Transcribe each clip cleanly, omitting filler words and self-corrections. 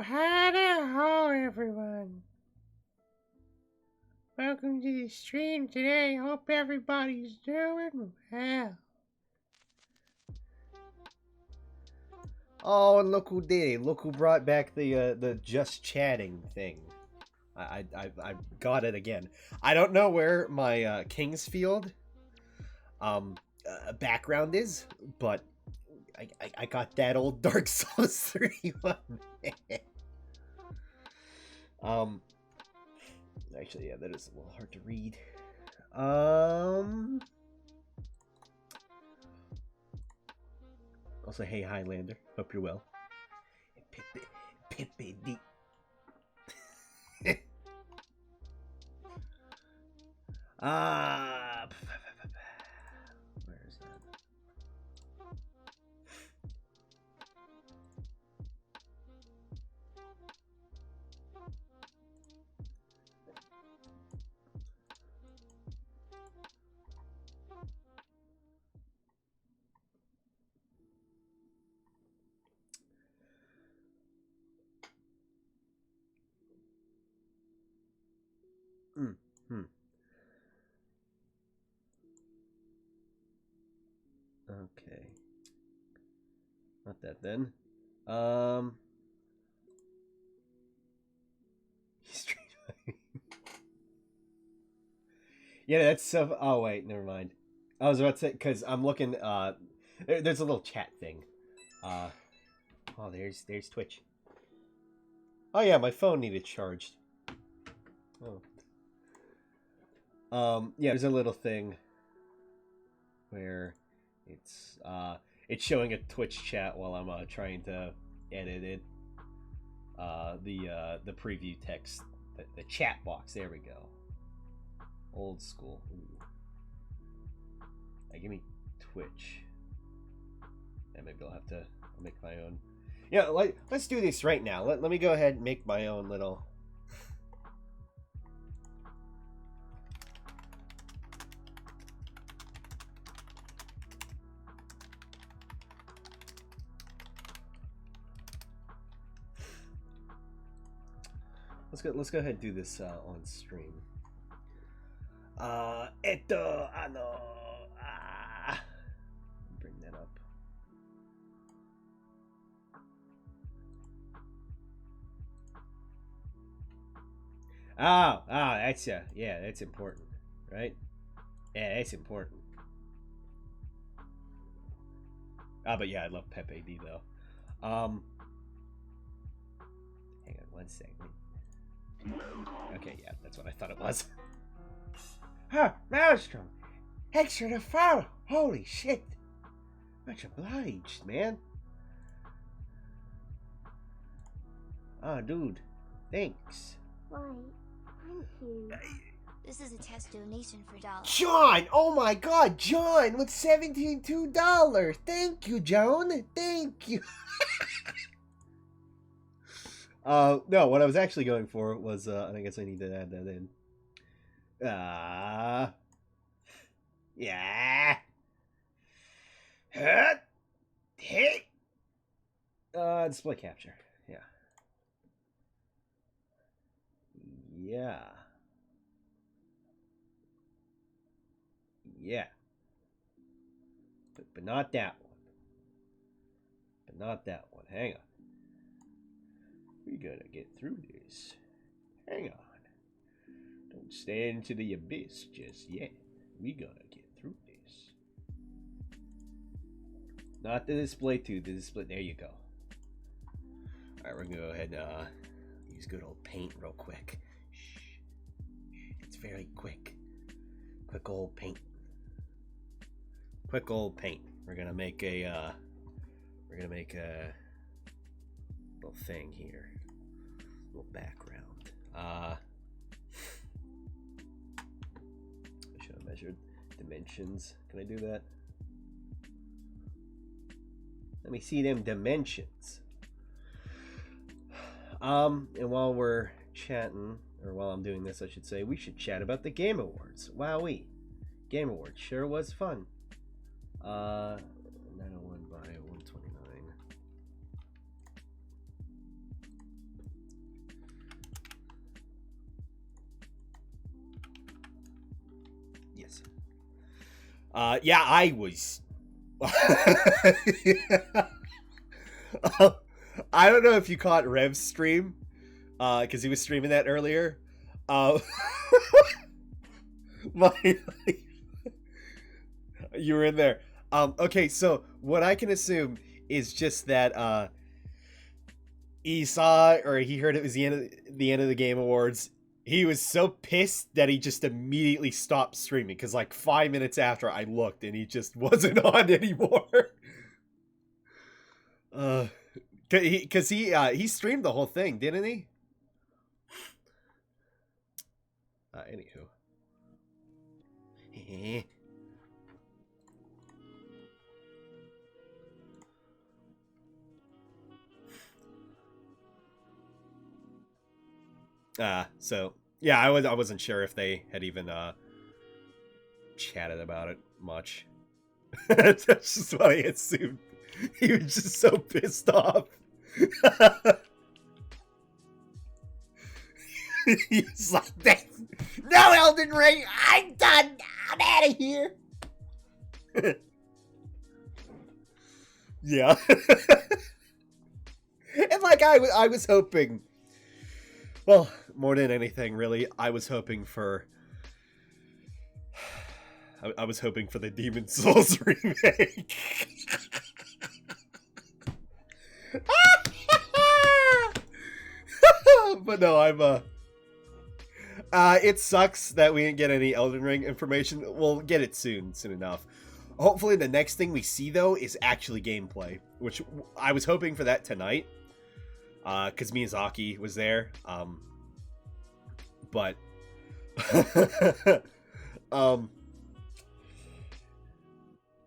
howdy ho, everyone. Welcome to the stream today. Hope everybody's doing well. Oh, and look who did it. Look who brought back the just chatting thing. I got it again. I don't know where my Kingsfield background is, but I got that old Dark Souls 31. Actually, yeah, that is a little hard to read. Also, hey Highlander, hope you're well. Pippity. Where is that? Okay. Not that then. Yeah, that's so. Oh wait, never mind. I was about to say because I'm looking. There's a little chat thing. Oh, there's Twitch. Oh yeah, my phone needed charged. Oh. Yeah, there's a little thing where it's showing a Twitch chat while I'm trying to edit it. The preview text, the chat box. There we go. Old school. Give me Twitch. And maybe I'll have to make my own. Yeah, let's do this right now. Let me go ahead and make my own little. Let's go ahead and do this on stream. Bring that up. That's yeah, that's important, right? Yeah, that's important. But yeah, I love Pepe D though. Hang on one second. Okay, yeah, that's what I thought it was. Huh, Maelstrom! Extra to follow! Holy shit! Much obliged, man. Oh, dude. Thanks. Why, thank you. This is a test donation for dollars. John! Oh my god, John with $72. Thank you, John. Thank you. No, what I was actually going for was, and I guess I need to add that in. Yeah. Hey. Display capture. Yeah. Yeah. Yeah. But not that one. But not that one. Hang on. We gotta get through this. Hang on. Don't stand into the abyss just yet. We gotta get through this. Not the display too. The display. There you go. Alright, we're gonna go ahead and use good old paint real quick. Shh. It's very quick. Quick old paint. Quick old paint. We're gonna make a little thing here. Little background. I should have measured dimensions. Can I do that? Let me see them dimensions. And while we're chatting, or while I'm doing this, I should say, we should chat about the Game Awards. Wowee. Game Awards sure was fun. 901 by 129. Yeah, I was. I don't know if you caught Rev's stream, because he was streaming that earlier. My, you were in there. Okay, so what I can assume is just that he saw or he heard it was the end of the Game Awards. He was so pissed that he just immediately stopped streaming because like 5 minutes after I looked and he just wasn't on anymore. Because he streamed the whole thing, didn't he? Anywho. So yeah, I wasn't sure if they had even chatted about it much. That's just what I assumed. He was just so pissed off. He's like, no Elden Ring, I'm done. I'm out of here. Yeah. And like I was hoping, well, more than anything, really, I was hoping for the Demon Souls remake. But no, it sucks that we didn't get any Elden Ring information. We'll get it soon enough. Hopefully the next thing we see, though, is actually gameplay, which I was hoping for that tonight, because Miyazaki was there, but,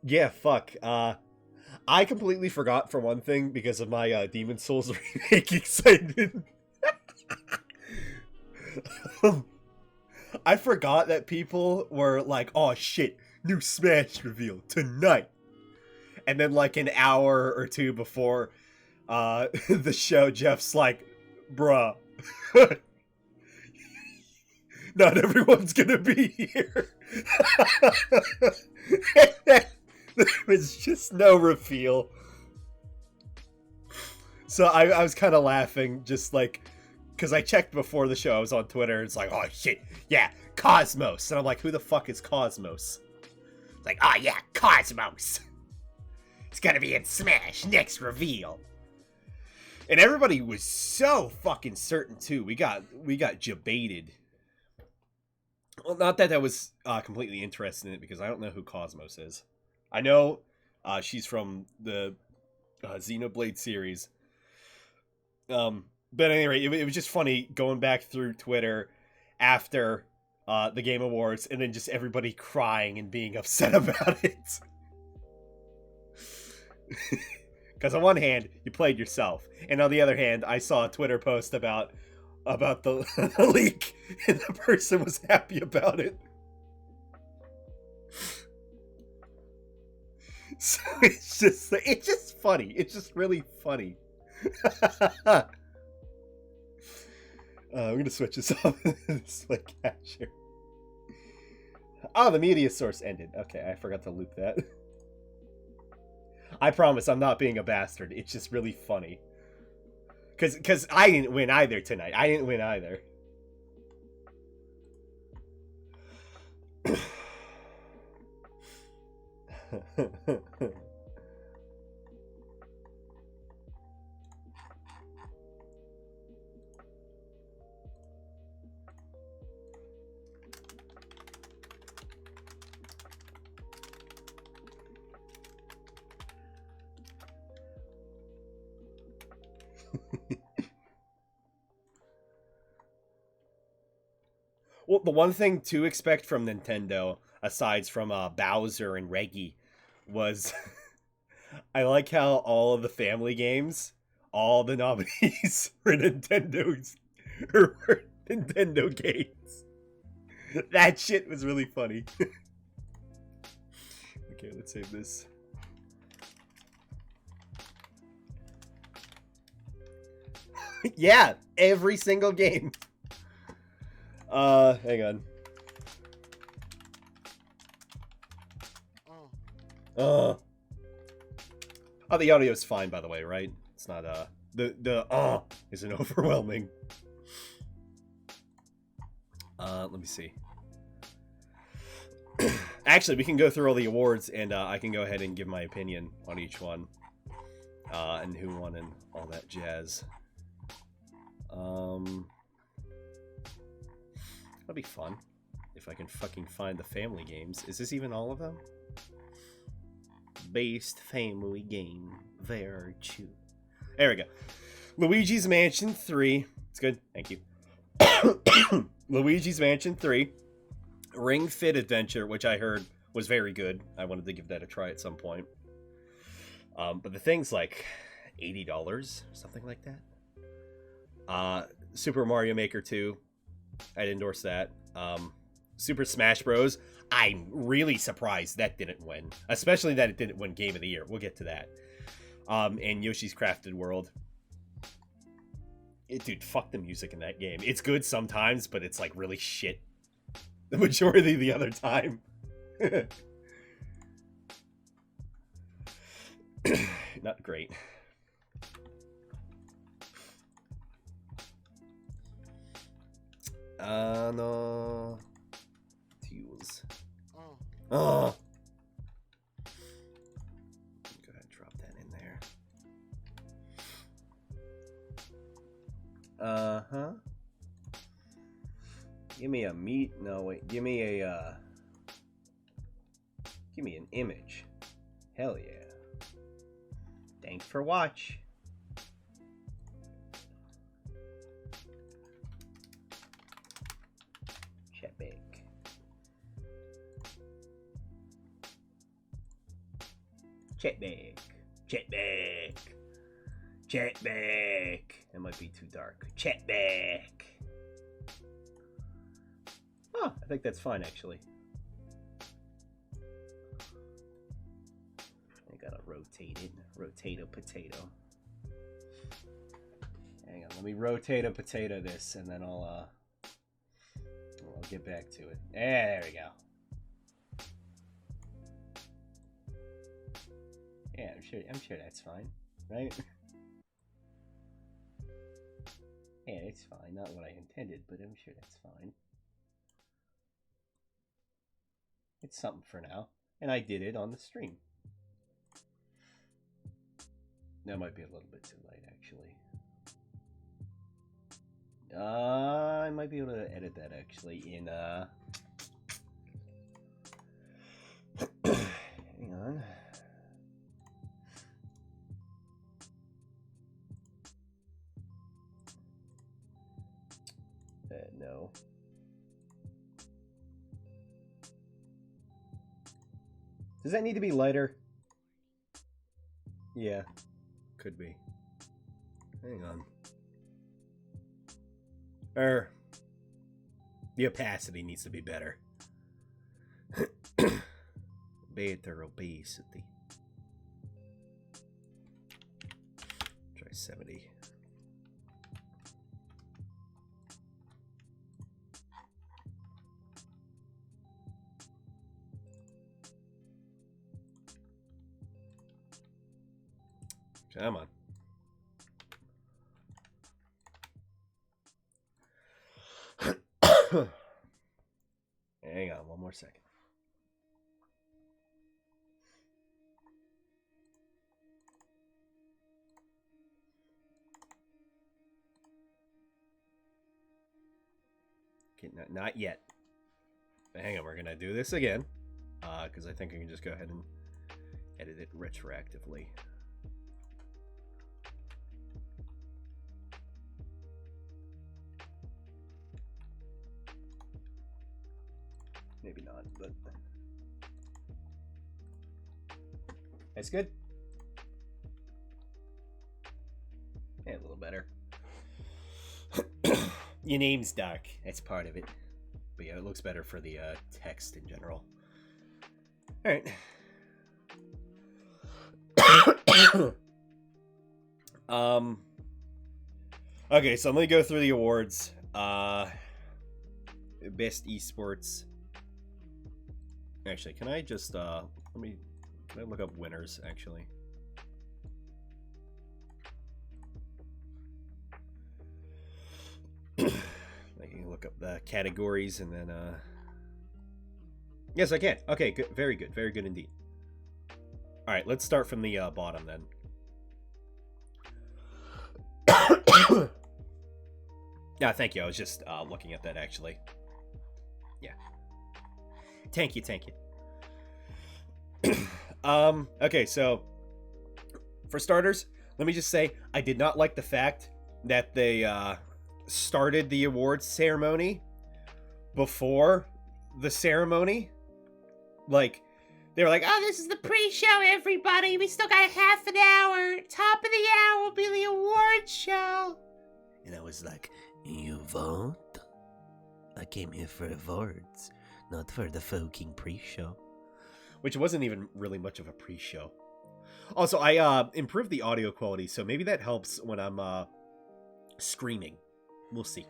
yeah, fuck, I completely forgot, for one thing, because of my, Demon Souls remake excitement. I forgot that people were like, oh shit, new Smash reveal tonight. And then like an hour or two before the show, Jeff's like, bruh, not everyone's gonna be here. There was just no reveal. So I was kind of laughing, just like, because I checked before the show, I was on Twitter, it's like, oh shit, yeah, Cosmos. And I'm like, who the fuck is Cosmos? It's like, oh yeah, Cosmos. It's gonna be in Smash, next reveal. And everybody was so fucking certain too. We got jebaited. Well, not that I was completely interested in it, because I don't know who Cosmos is. I know she's from the Xenoblade series. But at any rate, it was just funny going back through Twitter after the Game Awards, and then just everybody crying and being upset about it. Because on one hand, you played yourself, and on the other hand, I saw a Twitter post about the leak, and the person was happy about it. So it's just funny. It's just really funny. I'm gonna switch this off. Display capture. Oh, the media source ended. Okay, I forgot to loop that. I promise I'm not being a bastard. It's just really funny. Cause I didn't win either tonight. I didn't win either. Well, the one thing to expect from Nintendo, aside from Bowser and Reggie, was I like how all of the family games, all the nominees were Nintendo games. That shit was really funny. Okay, let's save this. Yeah, every single game. Hang on. Oh, the audio's fine, by the way, right? It's not, the isn't overwhelming. Let me see. Actually, we can go through all the awards, and I can go ahead and give my opinion on each one. And who won and all that jazz. That'll be fun. If I can fucking find the family games. Is this even all of them? Based family game. There we go. Luigi's Mansion 3. It's good. Thank you. Luigi's Mansion 3. Ring Fit Adventure, which I heard was very good. I wanted to give that a try at some point. But the thing's like $80, something like that. Super Mario Maker 2. I'd endorse that. Super Smash Bros. I'm really surprised that didn't win. Especially that it didn't win Game of the Year. We'll get to that. And Yoshi's Crafted World. Dude, fuck the music in that game. It's good sometimes, but it's like really shit the majority of the other time. Not great. No. Tools. Oh. Go ahead, drop that in there. Uh-huh. Give me a meat. No, wait. Give me a, give me an image. Hell yeah. Thanks for watch. Chatback. Chatback. Chatback. Chatback. That might be too dark. Chatback. Oh, I think that's fine, actually. I gotta rotate it. Rotate a potato. Hang on, let me rotate a potato this, and then I'll get back to it. There we go. Yeah, I'm sure that's fine, right? Yeah, it's fine. Not what I intended, but I'm sure that's fine. It's something for now, and I did it on the stream. That might be a little bit too light, actually. I might be able to edit that, actually, in, hang on. No. Does that need to be lighter? Yeah, could be. Hang on. The opacity needs to be better. Better opacity. Try 70. Come on. Hang on, one more second. Okay, not yet. But hang on, we're gonna do this again, because I think I can just go ahead and edit it retroactively. Maybe not, but that's good. Yeah, a little better. Your name's dark. That's part of it. But yeah, it looks better for the text in general. All right. Okay, so I'm gonna go through the awards. Best esports. Actually, can I just let me Can I look up winners, actually? I can look up the categories and then, Yes, I can. Okay, good. Very good. Very good indeed. Alright, let's start from the bottom then. Yeah, thank you. I was just looking at that, actually. Yeah. Thank you, thank you. Okay, so for starters, let me just say I did not like the fact that they started the awards ceremony before the ceremony. Like, they were like, oh, this is the pre-show, everybody. We still got half an hour. Top of the hour will be the award show. And I was like, you vote? I came here for awards, not for the fucking pre-show. Which wasn't even really much of a pre-show. Also, I improved the audio quality, so maybe that helps when I'm screaming. We'll see.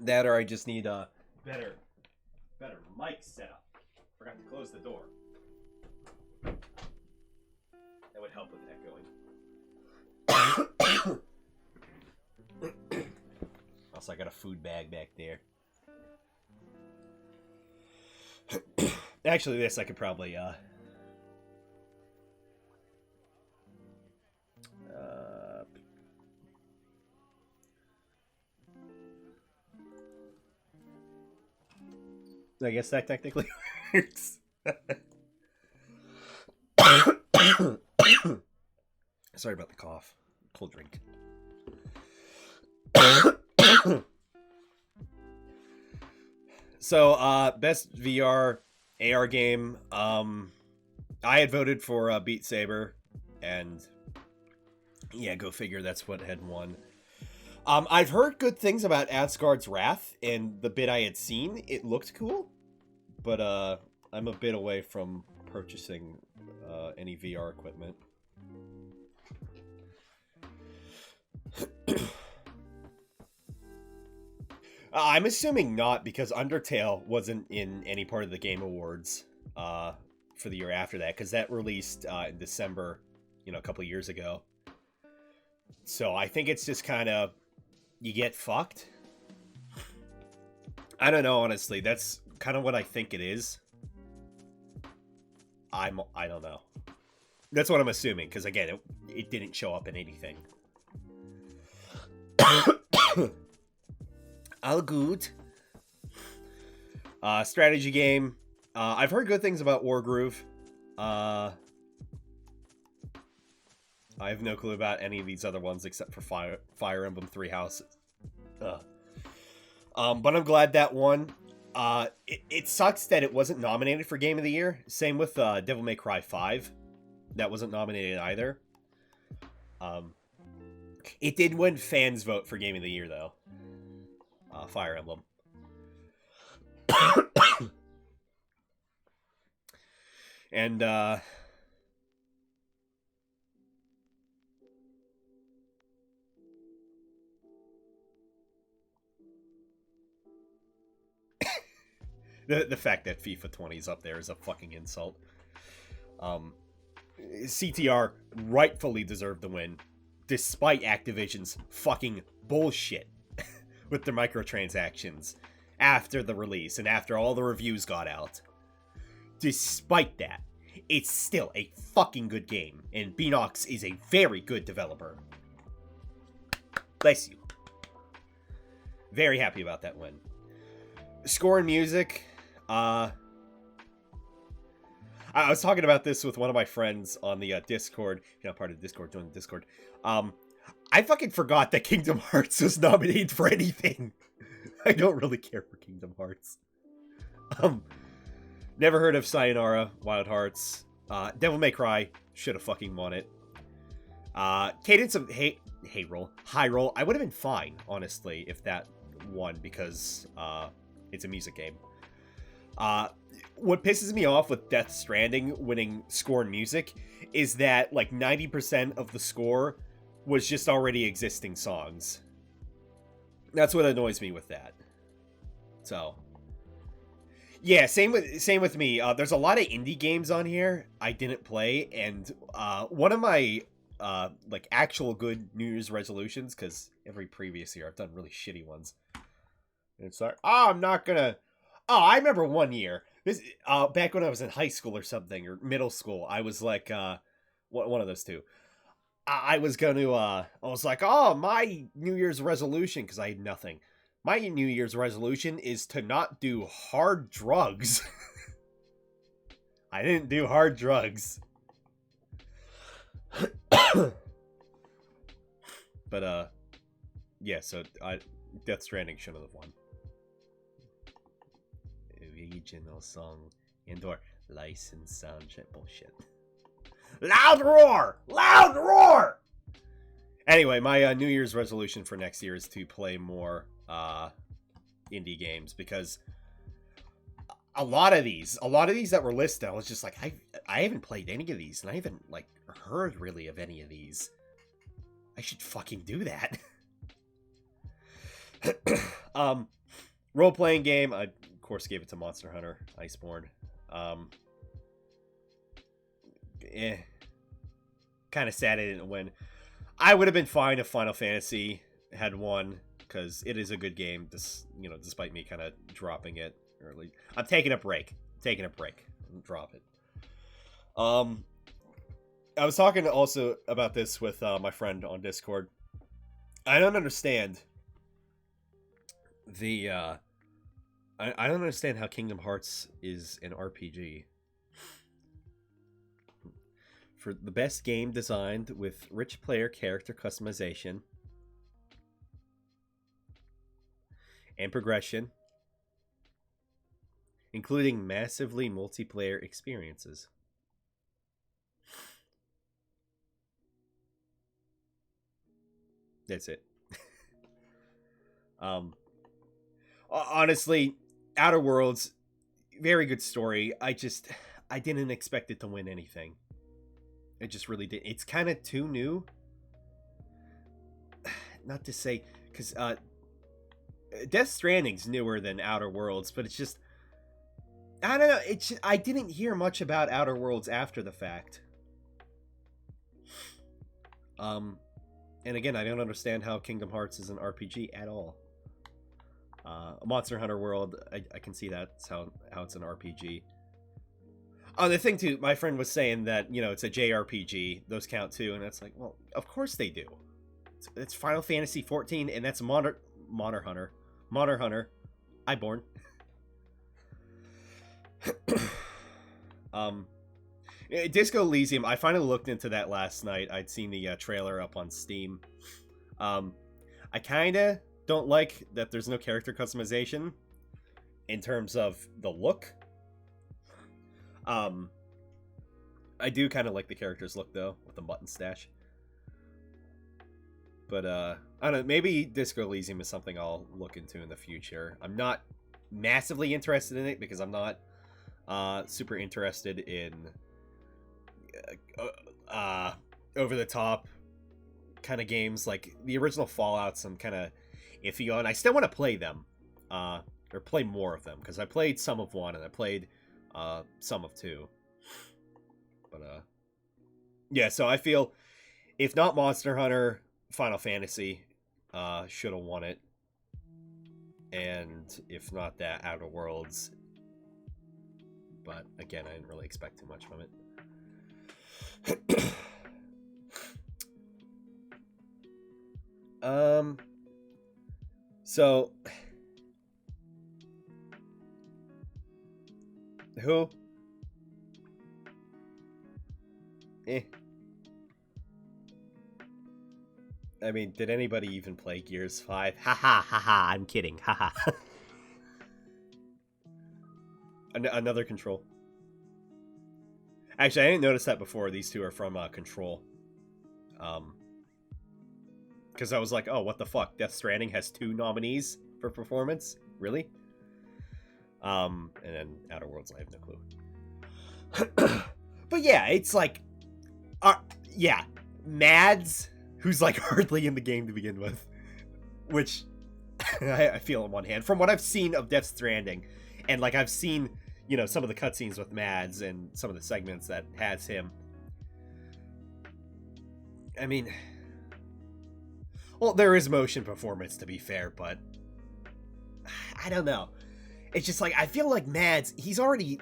That or I just need a better mic setup. Forgot to close the door. That would help with echoing. Also, I got a food bag back there. Actually, this I could probably I guess that technically works. Sorry about the cough. Cold drink. So, best VR AR game. I had voted for Beat Saber, and yeah, go figure. That's what had won. I've heard good things about Asgard's Wrath, and the bit I had seen, it looked cool, but I'm a bit away from purchasing any VR equipment. I'm assuming not, because Undertale wasn't in any part of the Game Awards for the year after that, because that released in December, a couple years ago. So I think it's just kind of, you get fucked. I don't know, honestly. That's kind of what I think it is. I don't know. That's what I'm assuming, because again, it didn't show up in anything. All good. Strategy game. I've heard good things about Wargroove. I have no clue about any of these other ones except for Fire Emblem Three Houses. But I'm glad that won. It sucks that it wasn't nominated for Game of the Year. Same with Devil May Cry 5. That wasn't nominated either. It did win fans' vote for Game of the Year, though. Fire Emblem. And, the fact that FIFA 20 is up there is a fucking insult. CTR rightfully deserved the win, despite Activision's fucking bullshit with their microtransactions after the release and after all the reviews got out. Despite that, it's still a fucking good game, and Beanox is a very good developer. Bless you. Very happy about that win. Score and music. I was talking about this with one of my friends on the Discord. Part of the Discord, join the Discord. I fucking forgot that Kingdom Hearts was nominated for anything. I don't really care for Kingdom Hearts. Never heard of Sayonara, Wild Hearts. Devil May Cry should have fucking won it. Cadence of Hyrule. I would have been fine, honestly, if that won, because it's a music game. What pisses me off with Death Stranding winning score and music is that like 90% of the score was just already existing songs. That's what annoys me with that. So, yeah, same with me. There's a lot of indie games on here I didn't play, and one of my like actual good New Year's resolutions, because every previous year I've done really shitty ones. And it's like, oh, I'm not gonna. Oh, I remember one year. This back when I was in high school or something, or middle school. I was like, one of those two. I was gonna. I was like, oh, my New Year's resolution, because I had nothing. My New Year's resolution is to not do hard drugs. I didn't do hard drugs. But yeah. So Death Stranding shouldn't have won. Original song and/or licensed soundtrack bullshit. Loud roar! Loud roar! Anyway, my New Year's resolution for next year is to play more indie games, because a lot of these that were listed, I was just like, I haven't played any of these, and I haven't like heard really of any of these. I should fucking do that. Role-playing game, I of course gave it to Monster Hunter Iceborne. Kind of sad it didn't win. I would have been fine if Final Fantasy had won, because it is a good game. Despite me kind of dropping it early. I'm taking a break. Drop it. I was talking also about this with my friend on Discord. I don't understand I don't understand how Kingdom Hearts is an RPG. For the best game designed with rich player character customization and progression, including massively multiplayer experiences. That's it. Honestly, Outer Worlds, very good story. I didn't expect it to win anything. I just really did. It's kind of too new. Not to say, because Death Stranding's newer than Outer Worlds, but it's just, I don't know. I didn't hear much about Outer Worlds after the fact. And again, I don't understand how Kingdom Hearts is an RPG at all. Monster Hunter World, I can see that's how it's an RPG. Oh, the thing too, my friend was saying that, it's a JRPG, those count too, and it's like, well, of course they do. It's Final Fantasy 14, and that's Modern Hunter. Iborn. Disco Elysium, I finally looked into that last night. I'd seen the trailer up on Steam. I kinda don't like that there's no character customization in terms of the look. I do kind of like the character's look though, with the button stash. But I don't know, maybe Disco Elysium is something I'll look into in the future. I'm not massively interested in it because I'm not super interested in over the top kind of games. Like the original Fallouts, I'm kind of iffy on. I still want to play them, or play more of them, because I played some of one and I played some of two. But yeah, so I feel if not Monster Hunter, Final Fantasy should have won it, and if not that, Outer Worlds. But again, I didn't really expect too much from it. So who? I mean, did anybody even play Gears 5? Haha, haha, I'm kidding, haha. Another Control. Actually, I didn't notice that before. These two are from Control. Because I was like, oh, what the fuck? Death Stranding has 2 nominees for performance? Really? And then Outer Worlds, I have no clue. But yeah, it's like, Mads, who's like hardly in the game to begin with, which I feel on one hand. From what I've seen of Death Stranding, and like I've seen, you know, some of the cutscenes with Mads and some of the segments that has him. I mean, well, there is motion performance to be fair, but I don't know. It's just like, I feel like Mads, he's already,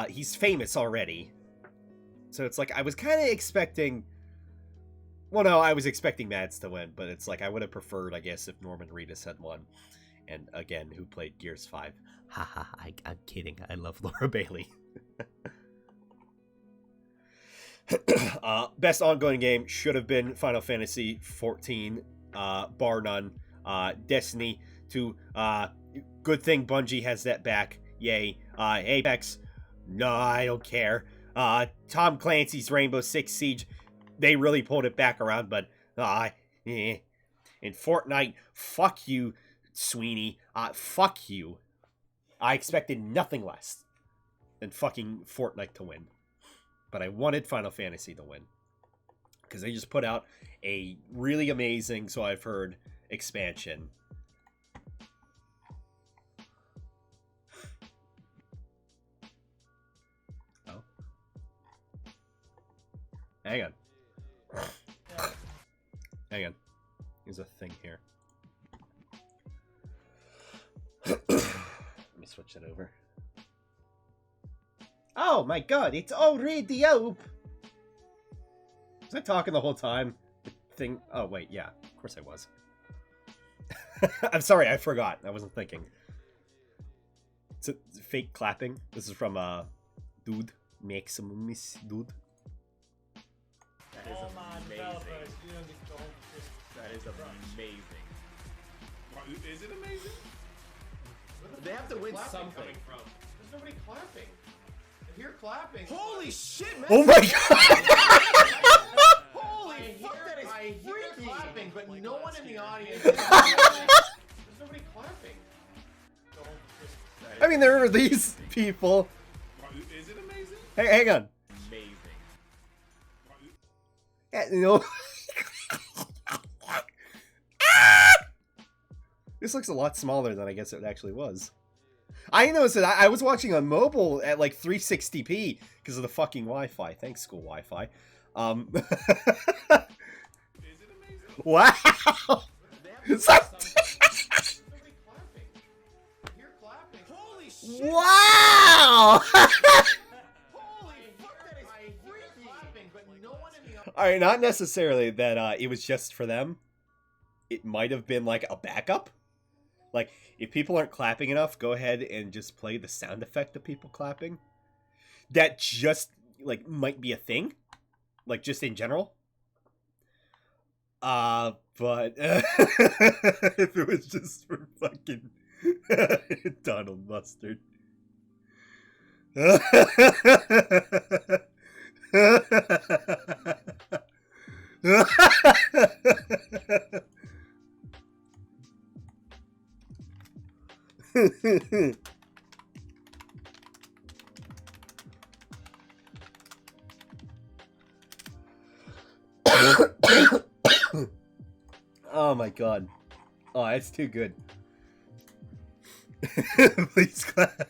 he's famous already. So it's like, I was kind of expecting, well, no, I was expecting Mads to win, but it's like, I would have preferred, I guess, if Norman Reedus had won. And again, who played Gears 5. Haha, I'm kidding. I love Laura Bailey. Best ongoing game should have been Final Fantasy 14, bar none. Destiny 2, good thing Bungie has that back. Yay. Apex, no, I don't care. Tom Clancy's Rainbow Six Siege, they really pulled it back around, but, eh. And Fortnite, fuck you, Sweeney. Fuck you. I expected nothing less than fucking Fortnite to win. But I wanted Final Fantasy to win. Because they just put out a really amazing, so I've heard, expansion. Oh. Hang on. Hang on. There's a thing here. Let me switch it over. Oh my god, it's already up! Was I talking the whole time? The thing... Oh, wait, yeah. Of course I was. I'm sorry, I forgot. I wasn't thinking. It's a fake clapping. This is from, Dude. Maximus Dude. That is amazing. That is amazing. Is it amazing? They have to win something. There's nobody clapping. If you're clapping... Holy shit, man! Oh my god! Holy fuck, that is I hear freaky! clapping, but no one in the audience... There's nobody clapping. I mean, there are these people. Is it amazing? Hey, hang on. amazing. Yeah, you know... This looks a lot smaller than I guess it actually was. I noticed that I was watching on mobile at like 360p because of the fucking Wi-Fi. Thanks, school Wi-Fi. Is it amazing? Wow! Nobody clapping. If you're clapping... Holy shit! Wow! Holy fuck, that is I hear freaky! clapping, but no one in the audience... Alright, not necessarily that it was just for them. It might have been like a backup. Like, if people aren't clapping enough, go ahead and just play the sound effect of people clapping. That just, like, might be a thing. Like, just in general. But if it was just for fucking Donald Mustard. Oh my god. Oh, that's too good. Please clap.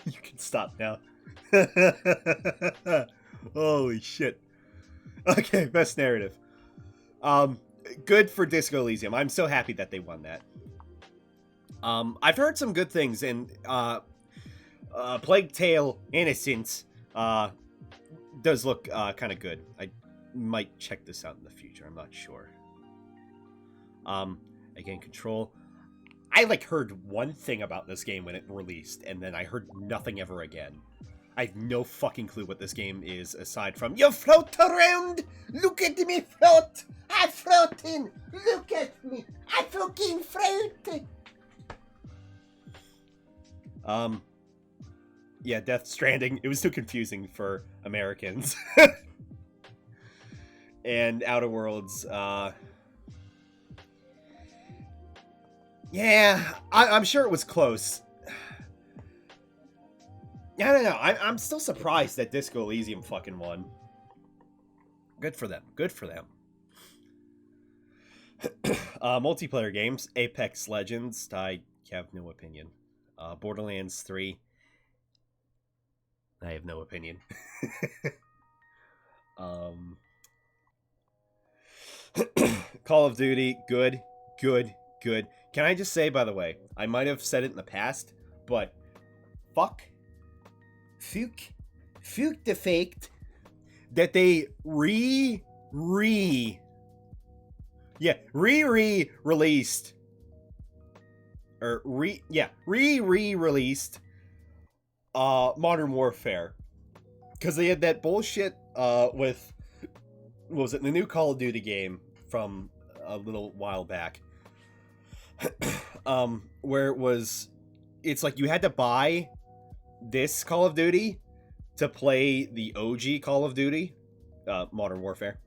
You can stop now. Holy shit. Okay, best narrative. Good for Disco Elysium. I'm so happy that they won that. I've heard some good things, and Plague Tale Innocence does look kind of good. I might check this out in the future. I'm not sure. Again, Control. I heard one thing about this game when it released, and then I heard nothing ever again. I have no fucking clue what this game is aside from you float around. Look at me float. I'm floating. Look at me. I'm fucking floating. Yeah, Death Stranding. It was too confusing for Americans. And Outer Worlds, yeah, I'm sure it was close. I don't know. I'm still surprised that Disco Elysium fucking won. Good for them. Good for them. Multiplayer games, Apex Legends, I have no opinion. Borderlands 3, I have no opinion. Call of Duty, good. Can I just say, by the way, I might have said it in the past, but fuck the faked that they re-released Modern Warfare, because they had that bullshit with, what was it, the new Call of Duty game from a little while back, where it's like you had to buy this Call of Duty to play the OG Call of Duty, Modern Warfare,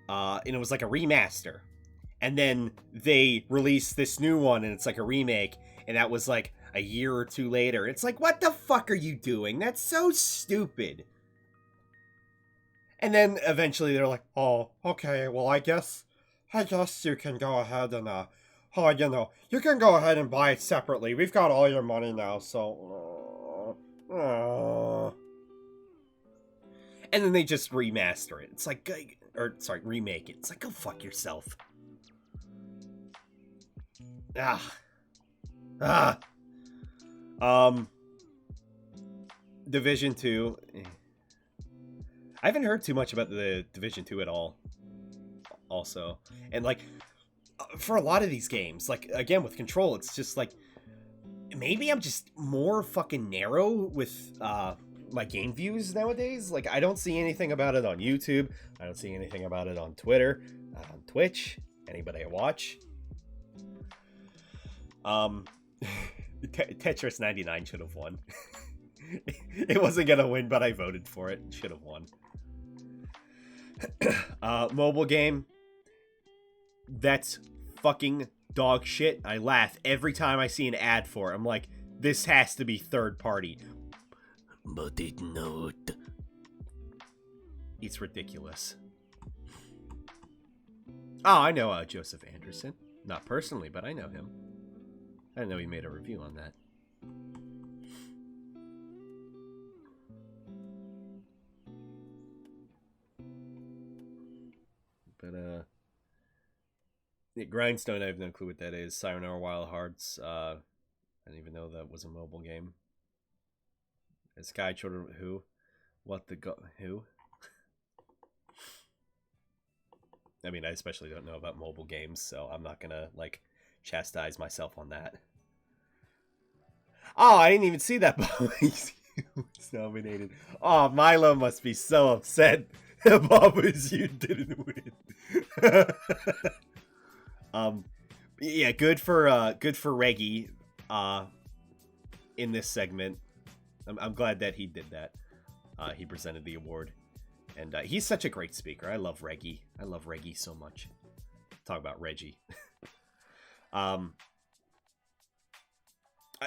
and it was like a remaster, and then they released this new one, and it's like a remake, and that was like a year or two later. It's like, what the fuck are you doing? That's so stupid. And then eventually they're like, oh, okay, well, I guess you can go ahead and, you can go ahead and buy it separately. We've got all your money now, so... And then they just remaster it. It's like, remake it. It's like, go fuck yourself. Division 2... I haven't heard too much about the Division 2 at all, also. And, like, for a lot of these games, like, again, with Control, it's just, like, maybe I'm just more fucking narrow with, my game views nowadays. Like, I don't see anything about it on YouTube. I don't see anything about it on Twitter, on Twitch, anybody I watch. Tetris 99 should have won. It wasn't gonna win, but I voted for it. Should have won. Mobile game. That's fucking dog shit. I laugh every time I see an ad for it. I'm like, this has to be third party. But it's not. It's ridiculous. Oh, I know Joseph Anderson. Not personally, but I know him. I didn't know he made a review on that. But, Grindstone, I have no clue what that is. Sayonara Wild Hearts, I didn't even know that was a mobile game. Sky Children, who? What the who? I mean, I especially don't know about mobile games, so I'm not gonna, like, chastise myself on that. Oh, I didn't even see that Bob was nominated. Oh, Milo must be so upset that Bob was you didn't win. Yeah, good for Reggie in this segment. I'm glad that he did that. He presented the award, and he's such a great speaker. I love Reggie. I love Reggie so much. Talk about Reggie.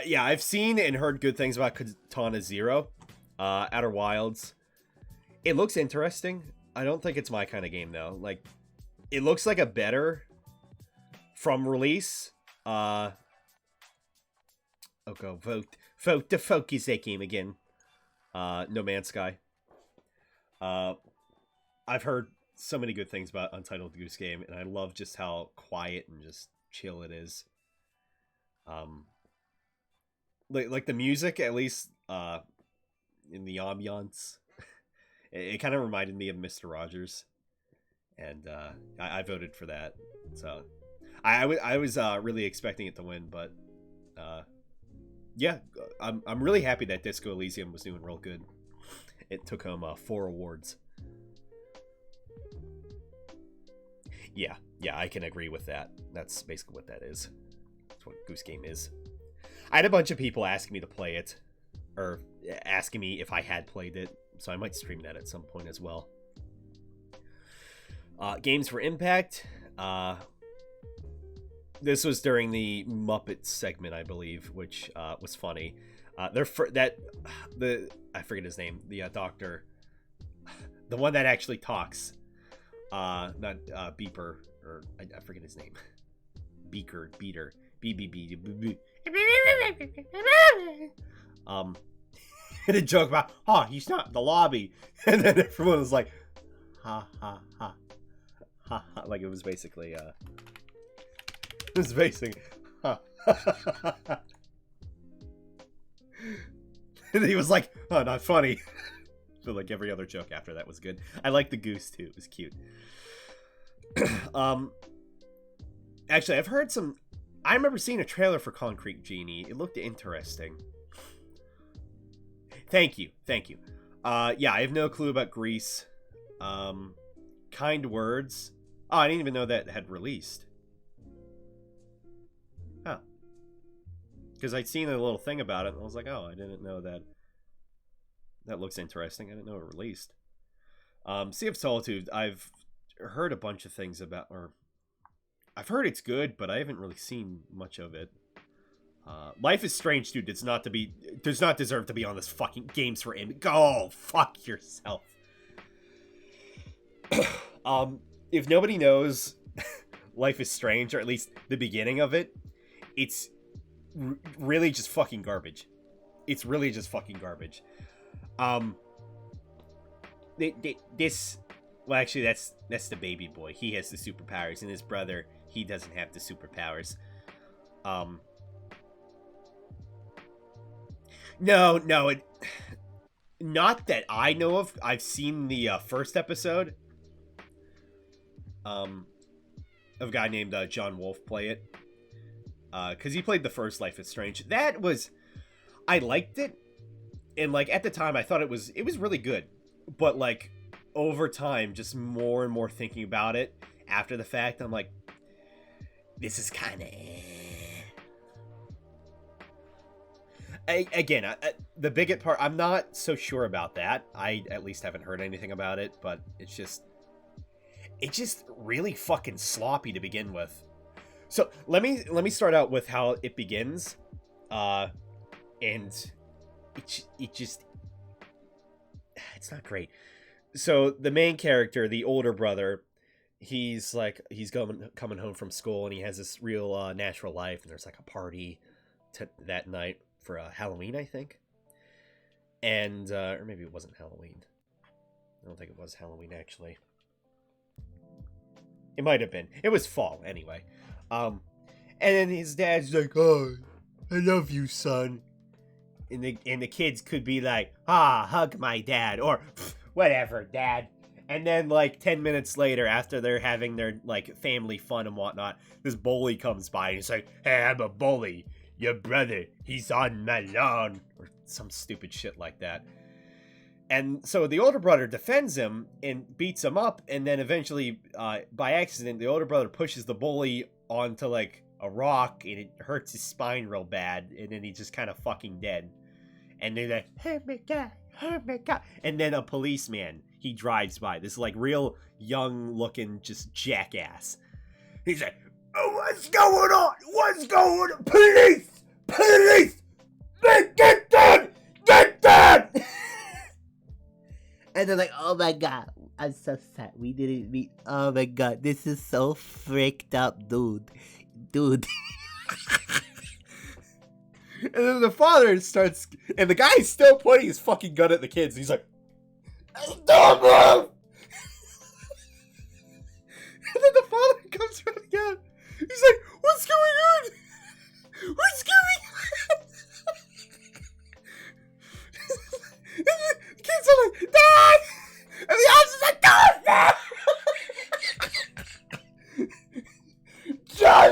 Yeah, I've seen and heard good things about Katana Zero, Outer Wilds. It looks interesting. I don't think it's my kind of game though. Like, it looks like a better from release. Okay, vote to focus that game again. No Man's Sky. I've heard so many good things about Untitled Goose Game, and I love just how quiet and just chill it is. Like the music, at least in the ambiance, it kind of reminded me of Mr. Rogers, and I voted for that. So I was really expecting it to win, but yeah, I'm really happy that Disco Elysium was doing real good. It took home 4 awards. Yeah, I can agree with that. That's basically what that is. That's what Goose Game is. I had a bunch of people asking me to play it, or asking me if I had played it, so I might stream that at some point as well. Games for Impact. This was during the Muppets segment, I believe, which was funny. I forget his name. The doctor, the one that actually talks, not Beeper. or I forget his name. Beater. B. And a joke about, he's not in the lobby. And then everyone was like, ha, ha, ha. Ha, ha. Like, it was basically, ha. And he was like, oh, not funny. So, like, every other joke after that was good. I like the goose, too. It was cute. Actually, I've heard some... I remember seeing a trailer for Concrete Genie. It looked interesting. Thank you. Yeah, I have no clue about Grease. Kind Words. Oh, I didn't even know that had released. Oh. Because I'd seen a little thing about it, and I was like, oh, I didn't know that. That looks interesting. I didn't know it released. Sea of Solitude, I've heard a bunch of things about, or I've heard it's good, but I haven't really seen much of it. Life is Strange, dude, does not deserve to be on this fucking Games for Image. Go fuck yourself. If nobody knows Life is Strange, or at least the beginning of it, it's really just fucking garbage. It's really just fucking garbage. This, well, actually, that's the baby boy. He has the superpowers, and his brother, he doesn't have the superpowers. No, not that I know of. I've seen the first episode. Of a guy named John Wolfe play it. Because he played the first Life is Strange. I liked it. And, like, at the time, I thought it was really good. But, like, over time, just more and more thinking about it after the fact, I'm like, this is kind of... Again, the bigot part, I'm not so sure about that. I at least haven't heard anything about it, but it's just really fucking sloppy to begin with. So let me start out with how it begins, and it just it's not great. So the main character, the older brother, he's coming home from school, and he has this real natural life, and there's like a party that night for Halloween, I think. And or maybe it wasn't Halloween. I don't think it was Halloween, actually. It might have been. It was fall anyway. And then his dad's like, "Oh, I love you, son." And the kids could be like, hug my dad, or whatever, dad. And then, like, 10 minutes later, after they're having their, like, family fun and whatnot, this bully comes by and he's like, "Hey, I'm a bully. Your brother, he's on my lawn," or some stupid shit like that. And so the older brother defends him and beats him up, and then eventually, by accident, the older brother pushes the bully onto, like, a rock, and it hurts his spine real bad, and then he's just kind of fucking dead. And they're like, "Oh my god. And then a policeman, he drives by, this, like, real young-looking, just jackass. He's like, "Oh, what's going on? Police! Get down! And they're like, "Oh my god, I'm so sad. We didn't meet. Oh my god, this is so freaked up, dude. And then the father starts, and the guy's still pointing his fucking gun at the kids. He's like, "Don't move!" And then the father comes running out. He's like, "What's going on? What's going on?" And the kids are like, "Dad!" And the officer's like, "Don't, John!"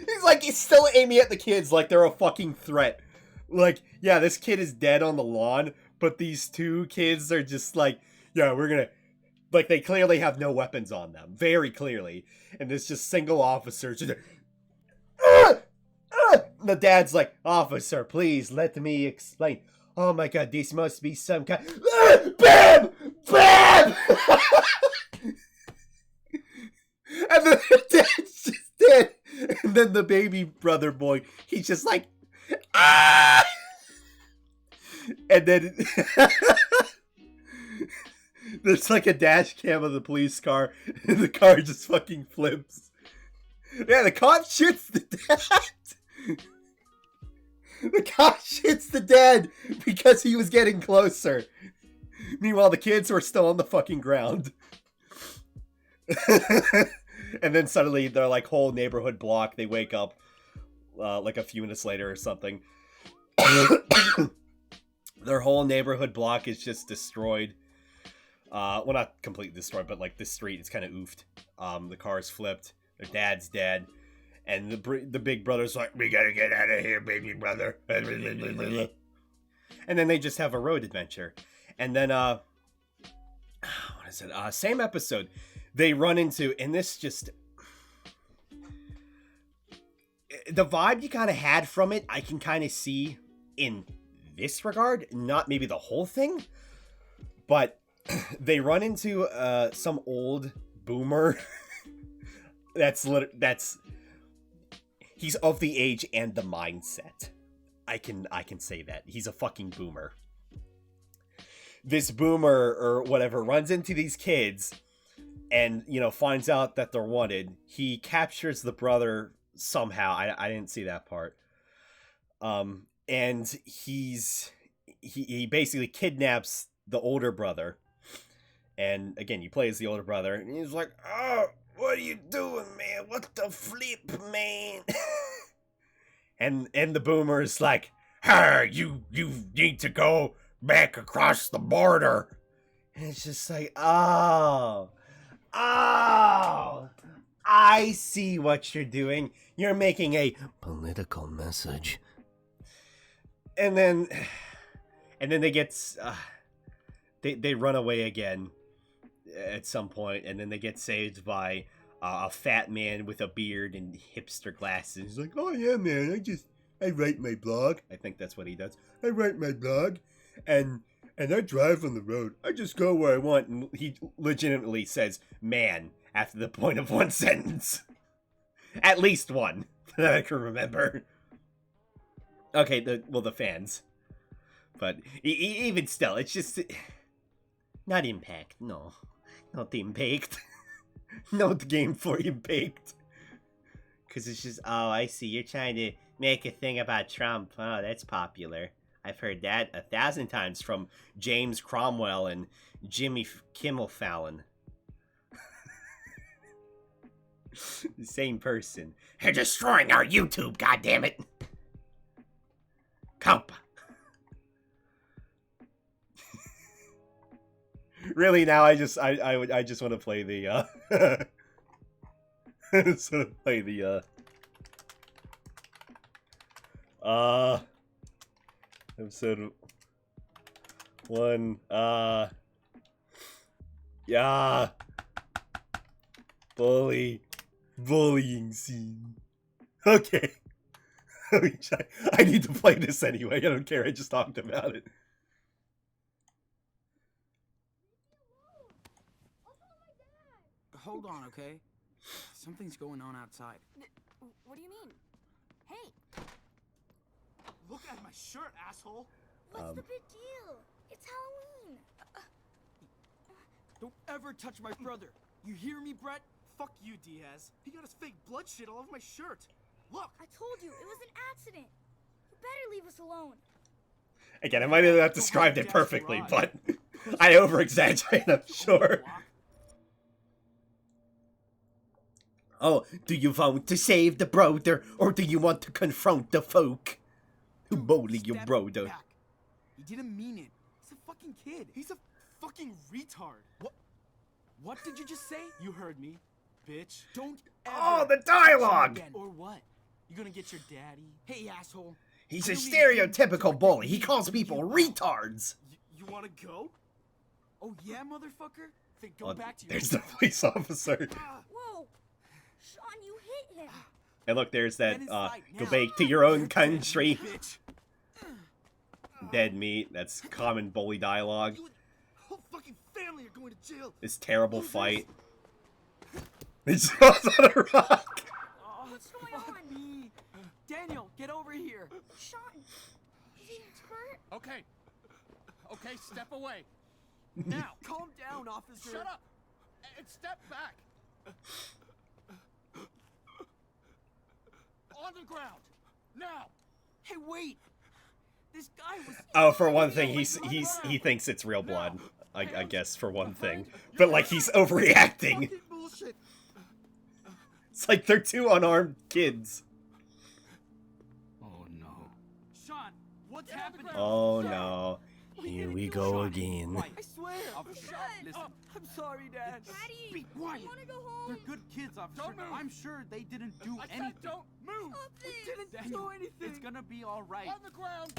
He's like, he's still aiming at the kids like they're a fucking threat. Like, yeah, this kid is dead on the lawn, but these two kids are just like, "Yeah, we're gonna..." Like, they clearly have no weapons on them. Very clearly. And there's just single officers. Just like, the dad's like, "Officer, please, let me explain." "Oh my god, this must be some kind..." Bam! Bam! And then the dad's just dead. And then the baby brother boy, he's just like, "Ah!" And then There's like a dash cam of the police car, and the car just fucking flips. Yeah, the cop shoots the dad. The cop shoots the dad because he was getting closer. Meanwhile, the kids were still on the fucking ground. And then suddenly, their like whole neighborhood block, they wake up like a few minutes later or something. Their whole neighborhood block is just destroyed. Well, not completely destroyed, but like this street is kind of oofed. The car's flipped. Their dad's dead. And the big brother's like, we gotta get out of here, baby brother. And then they just have a road adventure. And then, what is it? Same episode. They run into, and this just... The vibe you kind of had from it, I can kind of see in this regard. Not maybe the whole thing. But they run into some old boomer. He's of the age and the mindset. I can say that. He's a fucking boomer. This boomer or whatever runs into these kids and, you know, finds out that they're wanted. He captures the brother somehow. I didn't see that part. And he basically kidnaps the older brother. And again, he plays the older brother and he's like, "Oh, what are you doing, man? What the flip, man?" and the boomer is like, you need to go back across the border. And it's just like, oh, I see what you're doing. You're making a political message. And then they get, they run away again at some point, and then they get saved by a fat man with a beard and hipster glasses. He's like, "Oh yeah, man, I write my blog." I think that's what he does. "I write my blog, and I drive on the road. I just go where I want." And he legitimately says "man" after the point of one sentence. At least one that I can remember. Okay, the fans. But even still, it's just... Not Impact, no. Not Impact. Not Game for Impact. Because it's just, oh, I see, you're trying to make a thing about Trump. Oh, that's popular. I've heard that 1,000 times from James Cromwell and Jimmy Kimmel Fallon. The same person. They're destroying our YouTube, goddammit! Compa. Really, now I just want to play the episode 1, yeah, bullying scene. Okay. I need to play this anyway. I don't care. I just talked about it. Hold on, okay? Something's going on outside. What do you mean? Hey! Look at my shirt, asshole! What's the big deal? It's Halloween! Don't ever touch my brother! You hear me, Brett? Fuck you, Diaz. He got his fake blood shit all over my shirt. Look! I told you, it was an accident. You better leave us alone. Again, I might have not described it perfectly, but I over-exaggerate, I'm sure. Oh, do you want to save the brother, or do you want to confront the folk who bully your brother? Back. He didn't mean it. He's a fucking kid. He's a fucking retard. What did you just say? You heard me, bitch. Don't ever... Oh, the dialogue! Or what? You gonna get your daddy? Hey, asshole. He's a stereotypical bully. He calls people retards. You wanna go? Oh, yeah, motherfucker? Then go back to your... There's the police officer. Whoa! Sean, you hit him! And look, there's that, go back to your own country. Bitch. Dead meat. That's common bully dialogue. You and whole fucking family are going to jail. This terrible fight. It's on a rock. Oh, What's going on? Me. Daniel, get over here. Sean, is he hurt? Okay, step away. Now, calm down, officer. Shut up! And step back! On the ground! Now! Hey, wait! This guy was... Oh, for one thing, he thinks it's real blood. I guess, for one thing. But, like, he's overreacting. Fucking bullshit. It's like they're two unarmed kids. Oh, no. Sean, what's happening? Oh, no. Here we go again. I swear. Officer, listen. I'm sorry, Dad. Daddy, Be quiet. I want to go home. They're good kids, officer. Don't move. I'm sure they didn't do I anything. said don't move! Stop this. Didn't Daniel, do anything. It's gonna be all right. On the ground!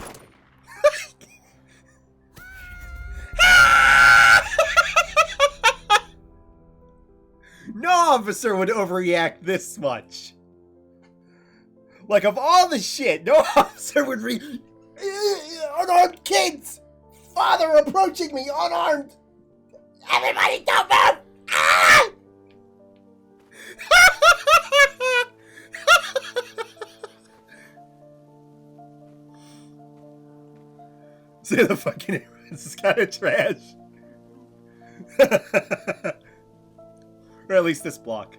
No officer would overreact this much. Like, of all the shit, no officer would unarmed kids! Father approaching me unarmed! Everybody don't move! Ah! Say the fucking this is kind of trash. Or at least this block.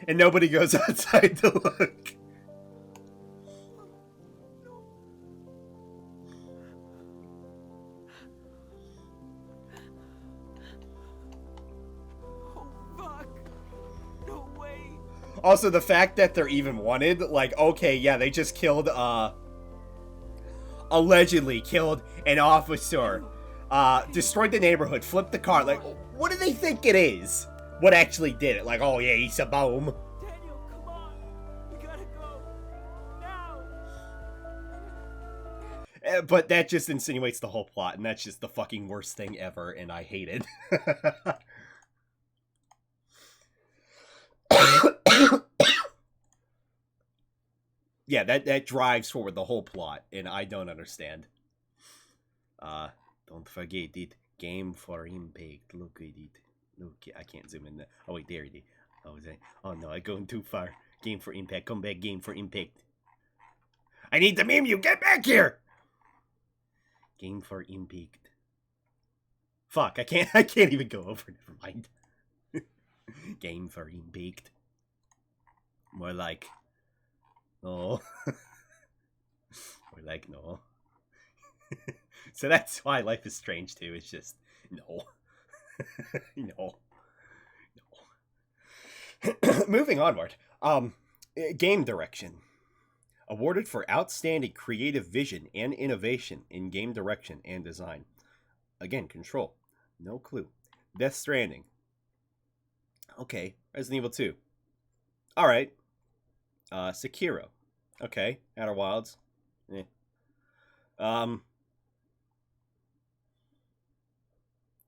And nobody goes outside to look. Oh, fuck. No way. Also, the fact that they're even wanted, like, okay, yeah, they just killed, allegedly killed an officer, destroyed the neighborhood, flipped the car, like, what do they think it is? What actually did it? Like, oh yeah, he's a bomb. Daniel, come on. We gotta go. Now. But that just insinuates the whole plot, and that's just the fucking worst thing ever, and I hate it. Yeah, that drives forward the whole plot, and I don't understand. Don't forget it. Game for impact. Look at it. Look, I can't zoom in there. Oh wait, there it is. Oh no, I'm going too far. Game for impact. Come back, game for impact. I need to meme you. Get back here. Game for impact. Fuck, I can't even go over. Never mind. Game for impact. More like no. More like no. So that's why Life is Strange too. It's just no. No. Moving onward. Game direction. Awarded for outstanding creative vision and innovation in game direction and design. Again, Control. No clue. Death Stranding. Okay. Resident Evil 2. Alright. Sekiro. Okay. Outer Wilds. Eh.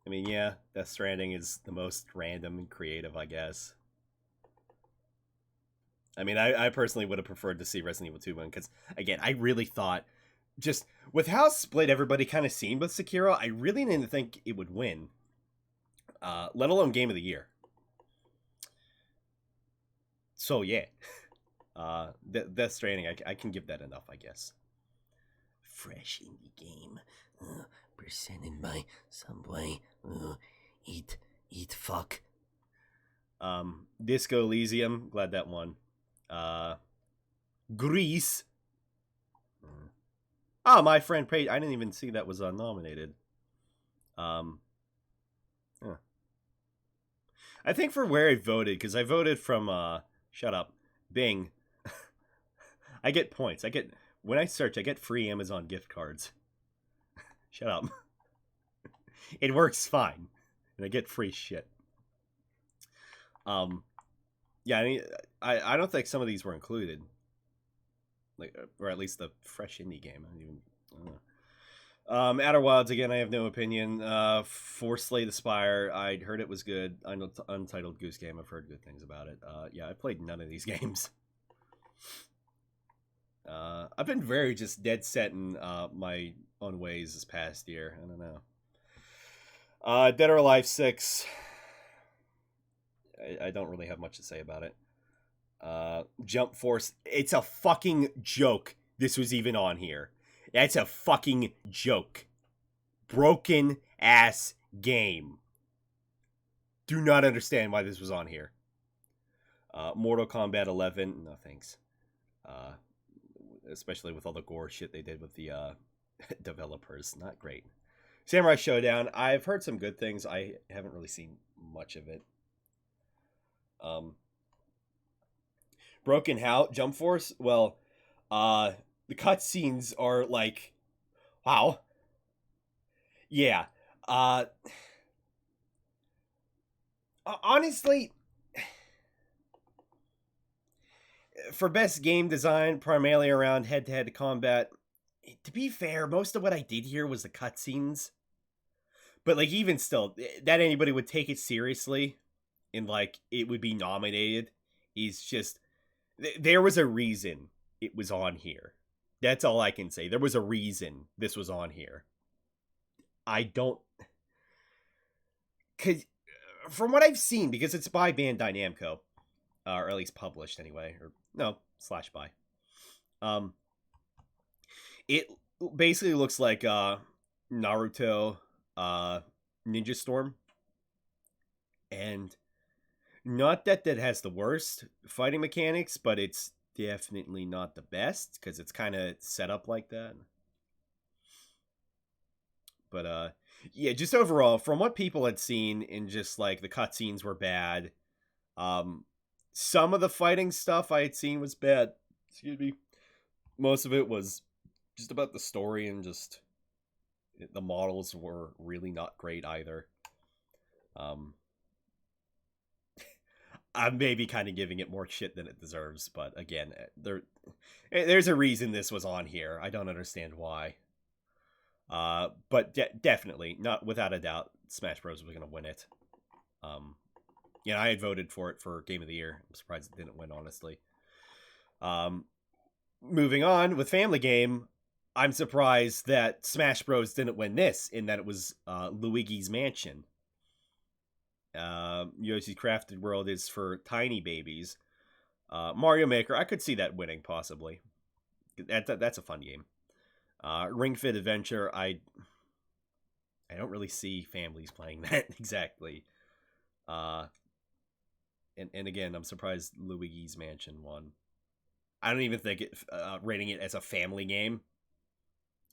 I mean, yeah, Death Stranding is the most random and creative, I guess. I mean, I personally would have preferred to see Resident Evil 2 win, because, again, I really thought, just, with how split everybody kind of seemed with Sekiro, I really didn't think it would win. Let alone Game of the Year. So, yeah. Death Stranding, I can give that enough, I guess. Fresh indie game. Presented by Subway. Eat fuck. Disco Elysium, glad that won. Grease. Oh, My Friend Page. I didn't even see that was nominated. I think for where I voted, because I voted from shut up, Bing. I get points. When I search, I get free Amazon gift cards. Shut up. It works fine. And I get free shit. Yeah, I mean, I don't think some of these were included. Like, or at least the fresh indie game. I don't know. Outer Wilds, again, I have no opinion. For Slay the Spire, I'd heard it was good. Untitled Goose Game, I've heard good things about it. Yeah, I played none of these games. I've been very just dead set in my own ways this past year. I don't know. Dead or Alive 6. I don't really have much to say about it. Jump Force. It's a fucking joke this was even on here. That's a fucking joke. Broken ass game. Do not understand why this was on here. Mortal Kombat 11, no thanks. Especially with all the gore shit they did with the developers, not great. Samurai Showdown, I've heard some good things. I haven't really seen much of it. Broken House, Jump Force, well, the cutscenes are like, wow. Yeah. Honestly, for best game design, primarily around head-to-head combat, to be fair, most of what I did here was the cutscenes. But, like, even still, that anybody would take it seriously and, like, it would be nominated is just... There was a reason it was on here. That's all I can say. There was a reason this was on here. I don't... Cause, from what I've seen, because it's by Bandai Namco, or at least published anyway, or no, /by. It basically looks like Naruto Ninja Storm. And not that has the worst fighting mechanics, but it's definitely not the best, because it's kind of set up like that. But yeah, just overall, from what people had seen, and just like the cutscenes were bad. Some of the fighting stuff I had seen was bad. Excuse me. Most of it was just about the story, and just the models were really not great either. I'm maybe kind of giving it more shit than it deserves, but again, there's a reason this was on here. I don't understand why. But definitely, not without a doubt, Smash Bros. Was going to win it. Yeah, I had voted for it for Game of the Year. I'm surprised it didn't win, honestly. Moving on with Family Game, I'm surprised that Smash Bros. Didn't win this, in that it was Luigi's Mansion. Yoshi's Crafted World is for tiny babies. Mario Maker, I could see that winning, possibly. That's a fun game. Ring Fit Adventure, I don't really see families playing that exactly. And again, I'm surprised Luigi's Mansion won. I don't even think rating it as a family game.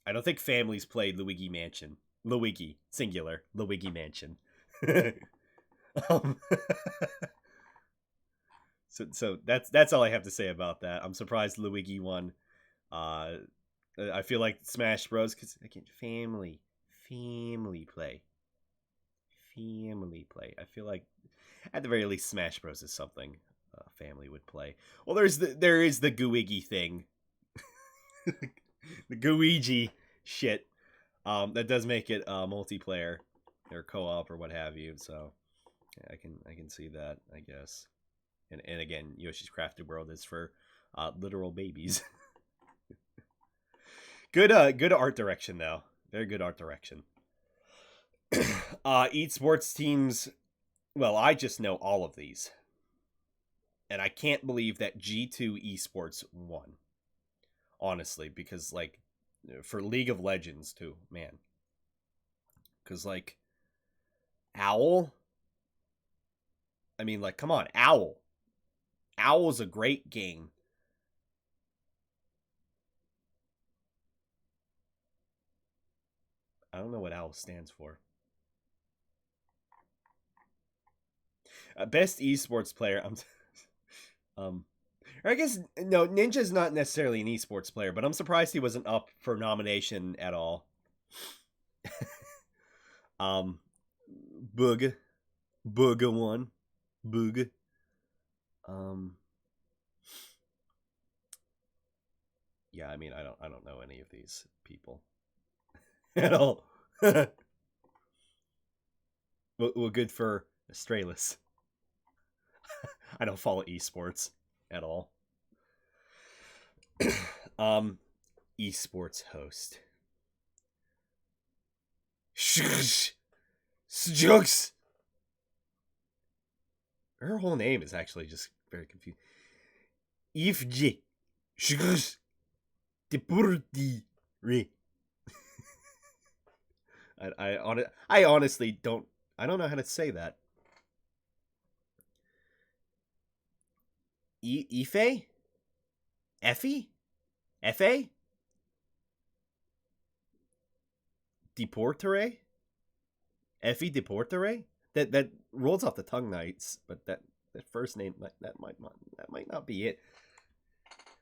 I don't think families played Luigi Mansion. Luigi, singular, Luigi Mansion. So that's all I have to say about that. I'm surprised Luigi won. I feel like Smash Bros. Because again, family play. I feel like at the very least, Smash Bros. Is something a family would play. Well, there is the Gooigi thing, the Gooigi shit. That does make it multiplayer or co-op or what have you. So yeah, I can see that, I guess. And again, Yoshi's Crafted World is for literal babies. Good art direction though. Very good art direction. Esports teams. Well, I just know all of these. And I can't believe that G2 Esports won. Honestly, because like for League of Legends too, man. Cuz like Owl, I mean, like, come on, Owl. Owl's a great game. I don't know what Owl stands for. Best esports player. I guess no, Ninja's not necessarily an esports player, but I'm surprised he wasn't up for nomination at all. Booga won. Booga. Yeah, I mean, I don't know any of these people at all. Well, good for Astralis. I don't follow esports at all. Esports host. Jugs. Her whole name is actually just very confusing. Ifj. Deporti. I honestly don't. I don't know how to say that. Ife? Effie? Fa? Deportere? Effie Deportere? That rolls off the tongue nights, but that first name that might not be it.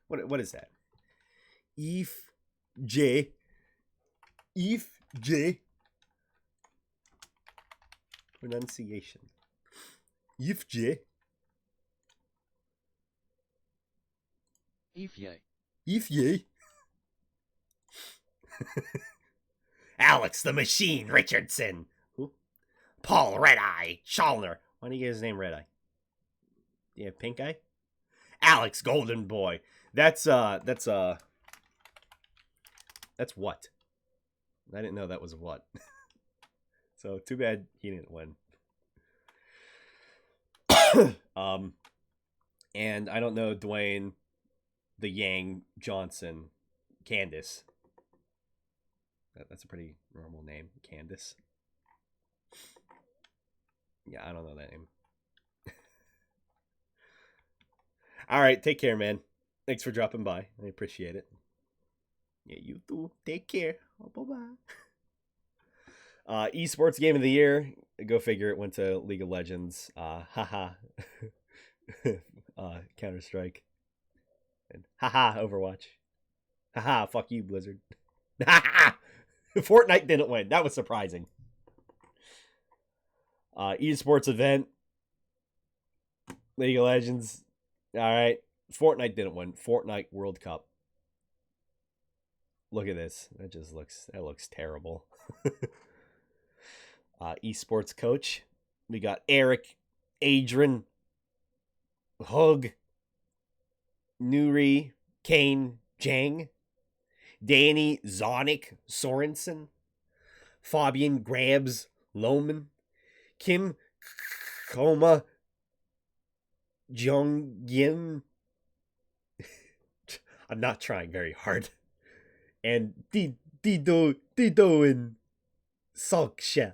What is that? Eve J. Pronunciation. Eve J. Eve. Alex the Machine Richardson. Who? Paul Red Eye Schallner. Why do you get his name Red Eye? Do you have pink eye? Alex Golden Boy. That's what? I didn't know that was what. So too bad he didn't win. And I don't know Dwayne the Yang Johnson Candace. That's a pretty normal name, Candace. Yeah, I don't know that name. All right, take care, man. Thanks for dropping by. I appreciate it. Yeah, you too. Take care. Bye-bye. Esports Game of the Year. Go figure, it went to League of Legends. Haha. Counter-Strike. And haha, Overwatch. Haha, fuck you, Blizzard. Fortnite didn't win. That was surprising. Esports event. League of Legends. All right. Fortnite didn't win. Fortnite World Cup. Look at this. That looks terrible. Esports coach. We got Eric, Adrian, Hug, Nuri, Kane, Jang, Danny, Zonic, Sorensen, Fabian, Grabs, Lohman, Kim, Koma, Jung Yin. I'm not trying very hard. And Dido and Shokshka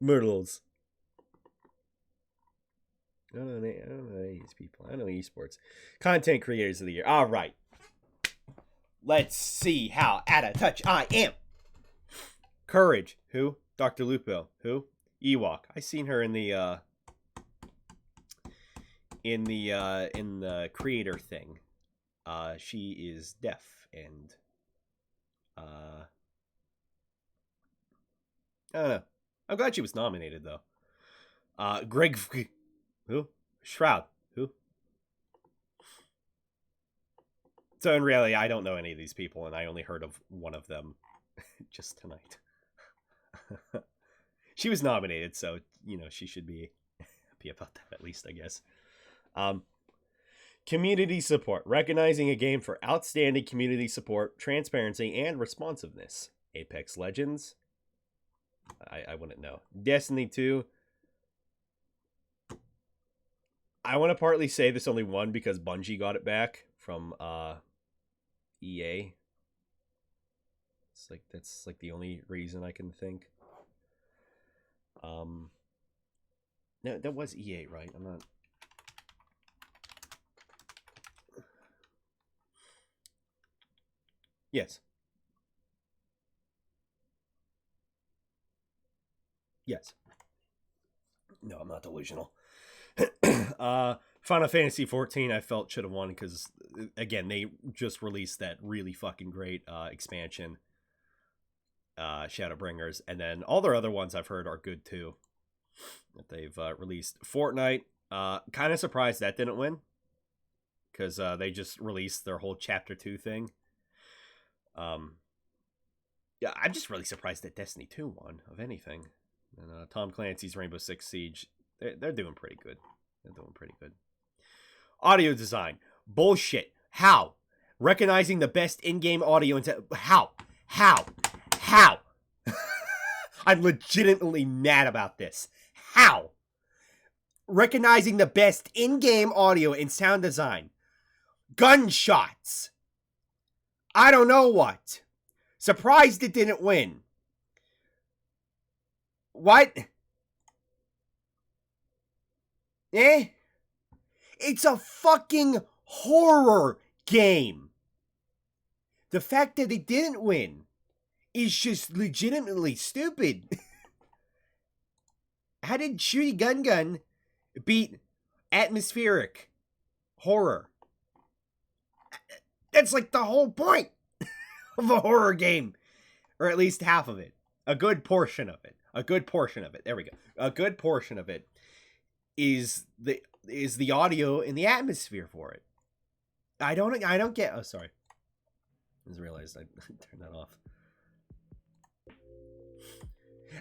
Myrtles. I don't know these people. I know esports. Content creators of the year. All right. Let's see how out of touch I am. Courage. Who? Dr. Lupo. Who? Ewok. I seen her in the creator thing. She is deaf and I don't know. I'm glad she was nominated though. Greg. Who? Shroud. Who? So in reality, I don't know any of these people, and I only heard of one of them just tonight. She was nominated, so she should be happy about that at least, I guess. Community support. Recognizing a game for outstanding community support, transparency, and responsiveness. Apex Legends. I wouldn't know. Destiny 2. I want to partly say this only won because Bungie got it back from EA. That's the only reason I can think. No, that was EA, right? I'm not. Yes. Yes. No, I'm not delusional. Final Fantasy 14 I felt should have won because again they just released that really fucking great expansion, Shadowbringers, and then all their other ones I've heard are good too that they've released. Fortnite, kind of surprised that didn't win because they just released their whole Chapter 2 thing. Yeah, I'm just really surprised that Destiny 2 won of anything. And Tom Clancy's Rainbow Six Siege, they're doing pretty good. They're doing pretty good. Audio design. Bullshit. How? Recognizing the best in-game audio. How? I'm legitimately mad about this. How? Recognizing the best in-game audio and sound design. Gunshots. I don't know what. Surprised it didn't win. What? Eh? It's a fucking horror game. The fact that it didn't win is just legitimately stupid. How did Shooty Gun Gun beat atmospheric horror? That's like the whole point of a horror game. Or at least half of it. A good portion of it. A good portion of it. There we go. A good portion of it is the audio and the atmosphere for it. I don't get. Oh, sorry. I just realized I turned that off.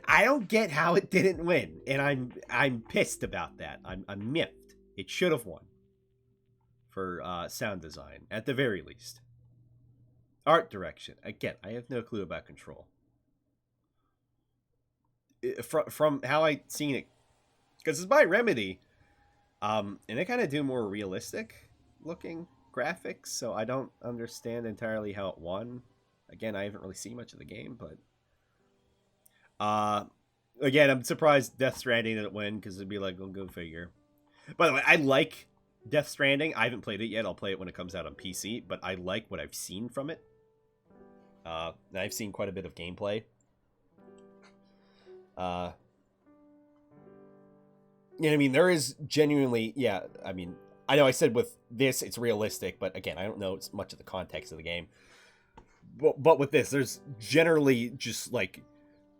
I don't get how it didn't win, and I'm pissed about that. I'm miffed. It should have won for sound design at the very least. Art direction. Again, I have no clue about Control. From how I seen it, because it's by Remedy, and they kind of do more realistic looking graphics, so I don't understand entirely how it won. Again, I haven't really seen much of the game, but again, I'm surprised Death Stranding didn't win, because it'd be like, well, go figure. By the way, I like Death Stranding. I haven't played it yet. I'll play it when it comes out on PC, but I like what I've seen from it. I've seen quite a bit of gameplay. Yeah, I mean, there is genuinely, yeah, I mean, I know I said with this, it's realistic, but again, I don't know much of the context of the game. But with this, there's generally just, like,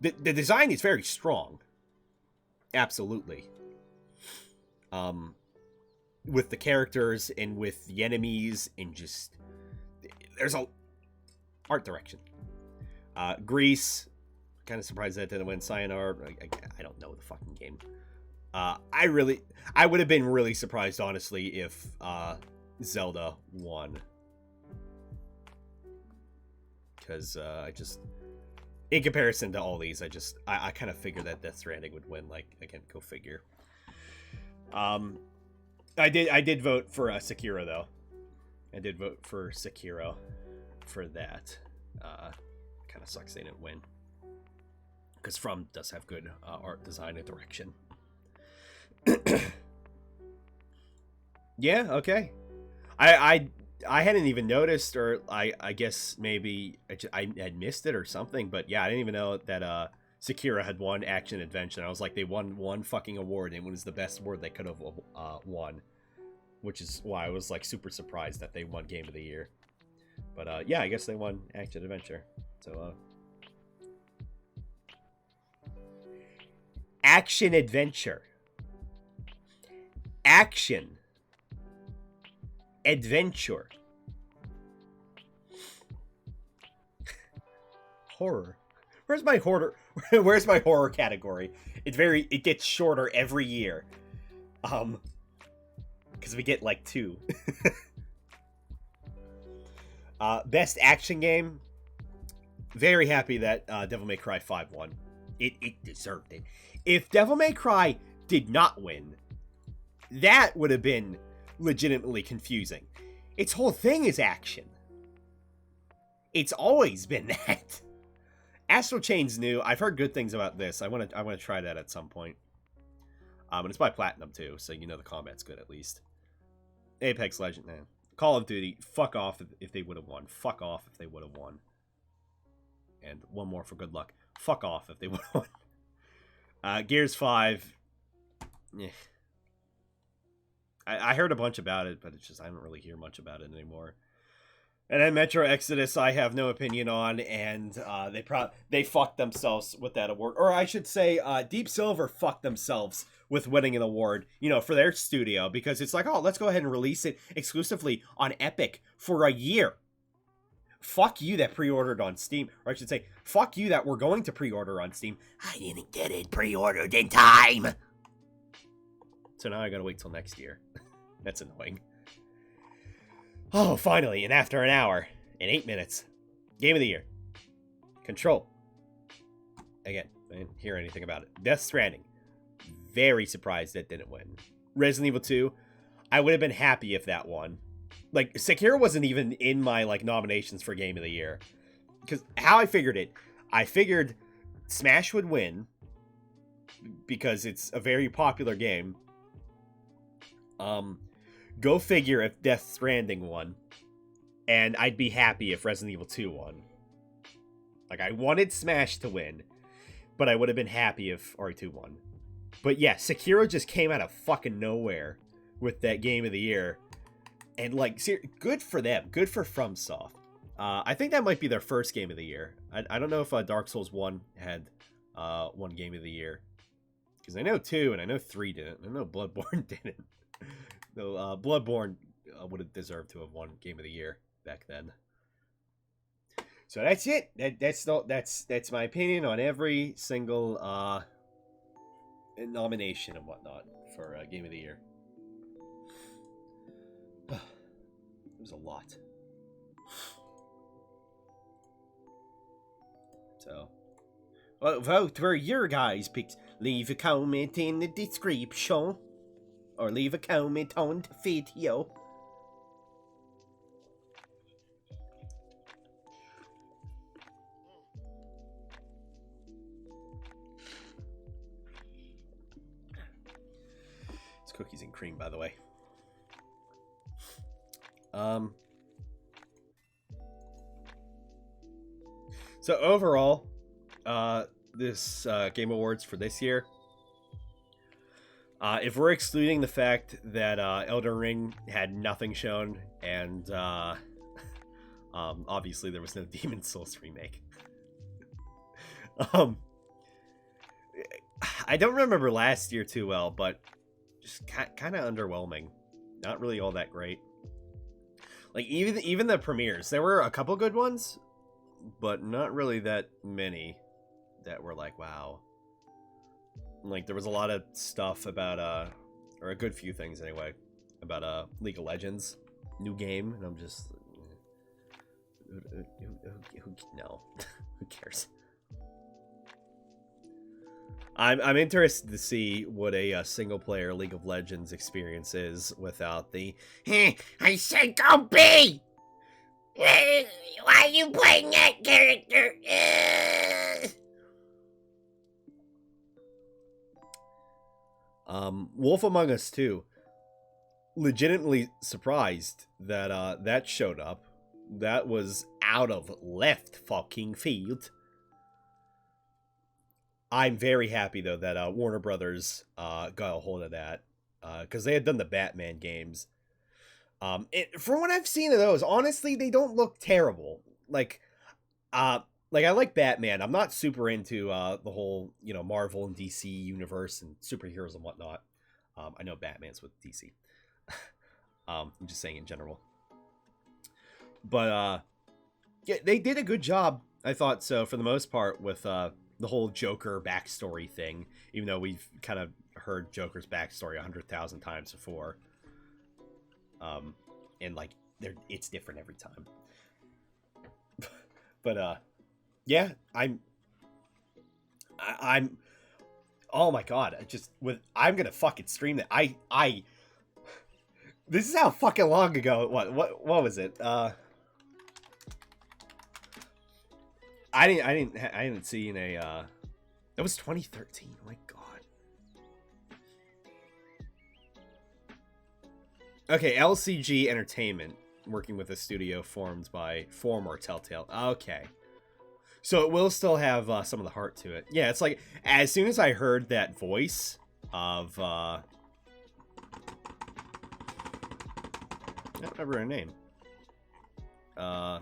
the design is very strong. Absolutely. With the characters and with the enemies and just, there's a art direction. Grease, kind of surprised that didn't win. Sayonara, I don't know the fucking game. I would have been really surprised, honestly, if Zelda won. Because I just, in comparison to all these, I kind of figured that Death Stranding would win. Like, again, go figure. I did vote for Sekiro, though. I did vote for Sekiro for that. Kind of sucks they didn't win. Because From does have good art design and direction. Yeah, okay. I hadn't even noticed, or I guess maybe I had missed it or something, but yeah, I didn't even know that Sekiro had won Action Adventure. I was like, they won one fucking award, and it was the best award they could have won, which is why I was like super surprised that they won Game of the Year. But yeah, I guess they won Action Adventure. So Action Adventure. Action Adventure. Horror. Where's my horror? Where's my horror category? It gets shorter every year. Because we get like 2. Best action game. Very happy that Devil May Cry 5 won. It deserved it. If Devil May Cry did not win, that would have been legitimately confusing. Its whole thing is action. It's always been that. Astral Chain's new. I've heard good things about this. I want to try that at some point. And it's by Platinum too, so you know the combat's good at least. Apex Legend, man. Call of Duty. Fuck off if they would have won. Fuck off if they would have won. And one more for good luck. Fuck off if they would have won. Gears 5. Yeah. I heard a bunch about it, but it's just I don't really hear much about it anymore. And then Metro Exodus, I have no opinion on, and they fucked themselves with that award. Or I should say, Deep Silver fucked themselves with winning an award, you know, for their studio, because it's like, oh, let's go ahead and release it exclusively on Epic for a year. Fuck you that pre-ordered on Steam. Or I should say, fuck you that we're going to pre-order on Steam. I didn't get it pre-ordered in time. So now I gotta wait till next year. That's annoying. Oh, finally, and after an hour and 8 minutes, Game of the Year. Control. Again, I didn't hear anything about it. Death Stranding. Very surprised that didn't win. Resident Evil 2. I would have been happy if that won. Like, Sekiro wasn't even in my, like, nominations for Game of the Year. because how I figured it, I figured Smash would win because it's a very popular game. Go figure if Death Stranding won, and I'd be happy if Resident Evil 2 won. Like, I wanted Smash to win, but I would have been happy if RE2 won. But yeah, Sekiro just came out of fucking nowhere with that Game of the Year. And, like, good for them. Good for FromSoft. I think that might be their first Game of the Year. I don't know if Dark Souls 1 had one Game of the Year. Because I know 2 and I know 3 didn't. I know Bloodborne didn't. Though Bloodborne would have deserved to have won Game of the Year back then. So that's it. That's my opinion on every single nomination and whatnot for Game of the Year. It was a lot. So, vote for your guys' picks. Leave a comment in the description, or leave a comment on the video. It's cookies and cream, by the way. So overall, this Game Awards for this year, if we're excluding the fact that Elden Ring had nothing shown, and obviously there was no Demon Souls remake. I don't remember last year too well, but just kind of underwhelming. Not really all that great. Like, even the premieres, there were a couple good ones, but not really that many that were like, wow. Like, there was a lot of stuff about, or a good few things anyway, about League of Legends, new game, and I'm just, no, who cares? I'm interested to see what a single-player League of Legends experience is without the, I said go B! Why are you playing that character? Wolf Among Us 2. Legitimately surprised that that showed up. That was out of left fucking field. I'm very happy, though, that Warner Brothers got a hold of that. Because they had done the Batman games. From what I've seen of those, honestly, they don't look terrible. Like I like Batman. I'm not super into the whole, Marvel and DC universe and superheroes and whatnot. I know Batman's with DC. I'm just saying in general. But, yeah, they did a good job, I thought so, for the most part, with the whole Joker backstory thing, even though we've kind of heard Joker's backstory 100,000 times before. And like, it's different every time. But yeah, I'm oh my god, I'm gonna fucking stream that. This is how fucking long ago. What was it? I didn't see in a that was 2013. Oh my god. Okay, LCG Entertainment, working with a studio formed by former Telltale. Okay. So it will still have some of the heart to it. Yeah, it's like, as soon as I heard that voice of I don't remember her name. I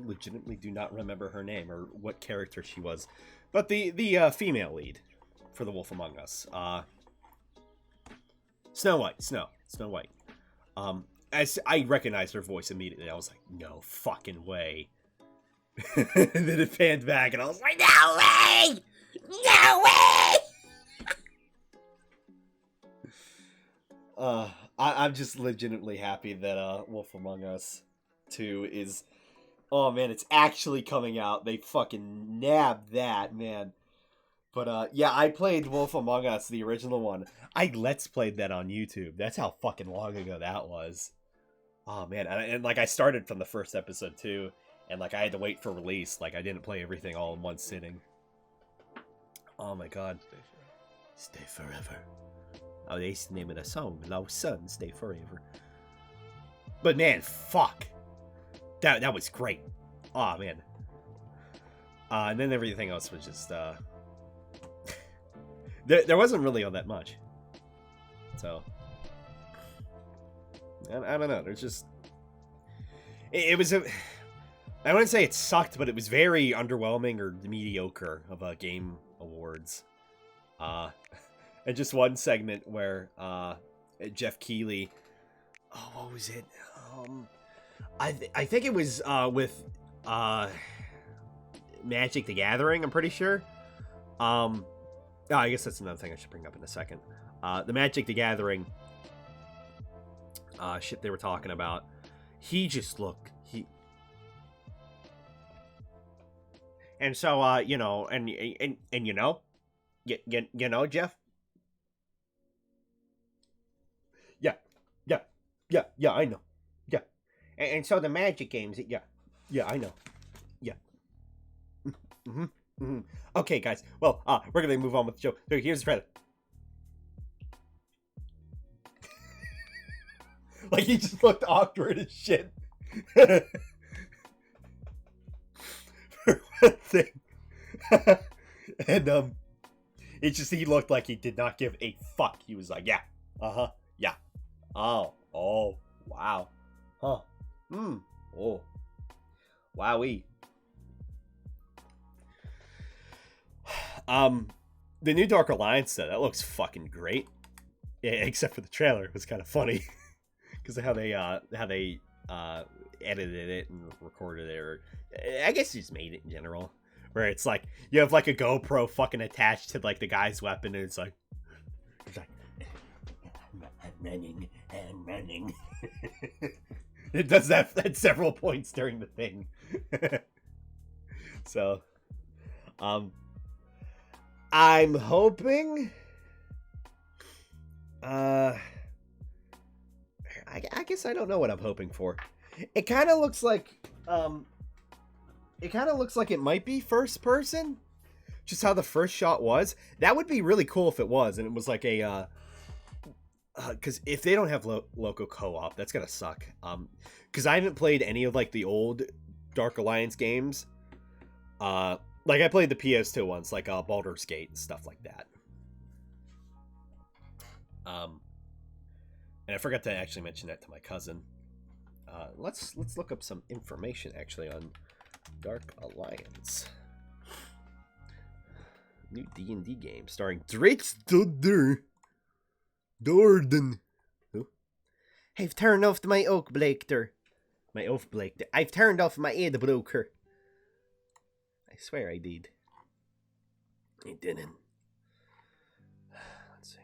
legitimately do not remember her name or what character she was, but the female lead for The Wolf Among Us, Snow White. As I recognized her voice immediately, I was like, no fucking way. And then it panned back, and I was like, no way, no way. I'm just legitimately happy that Wolf Among Us 2 is. Oh man, it's actually coming out. They fucking nabbed that, man. But yeah, I played Wolf Among Us, the original one. I let's played that on YouTube. That's how fucking long ago that was. Oh man, and like I started from the first episode too, and like I had to wait for release. Like I didn't play everything all in one sitting. Oh my god. Stay forever. Oh, that's the name of the song. Low Sun, Stay Forever. But man, fuck. That was great. Oh man. And then everything else was just there wasn't really all that much. So I don't know. There's just it was a. I wouldn't say it sucked, but it was very underwhelming or mediocre of a game awards. And just one segment where Jeff Keighley. Oh, what was it? I think it was with Magic the Gathering. I'm pretty sure. Oh, I guess that's another thing I should bring up in a second. The Magic the Gathering shit they were talking about. He just looked and so you know, and you know, you know, Jeff. Yeah, I know. Yeah, and so the Magic games. Yeah, I know. Yeah. Okay, guys. Well, we're gonna move on with the show. So here's the trailer. Like he just looked awkward as shit. For one thing. And it just he looked like he did not give a fuck. He was like, yeah, yeah. Oh, wow. Huh. Oh. Wowee. The new Dark Alliance set, that looks fucking great. Yeah, except for the trailer. It was kind of funny. Because of how they edited it and recorded it, or I guess just made it in general, where it's like you have like a GoPro fucking attached to like the guy's weapon, and it's like I'm running. It does that at several points during the thing. So, I'm hoping. I guess I don't know what I'm hoping for. It kind of looks like it might be first person, just how the first shot was. That would be really cool if it was, and it was like a because if they don't have local co-op, that's gonna suck. Because I haven't played any of like the old Dark Alliance games. Like I played the PS2 ones, like Baldur's Gate and stuff like that. And I forgot to actually mention that to my cousin. Let's look up some information actually on Dark Alliance. New D&D game starring Drake Dorden. Who? I've turned off my oak blaker. I've turned off my ad broker. I swear I did. I didn't. Let's see.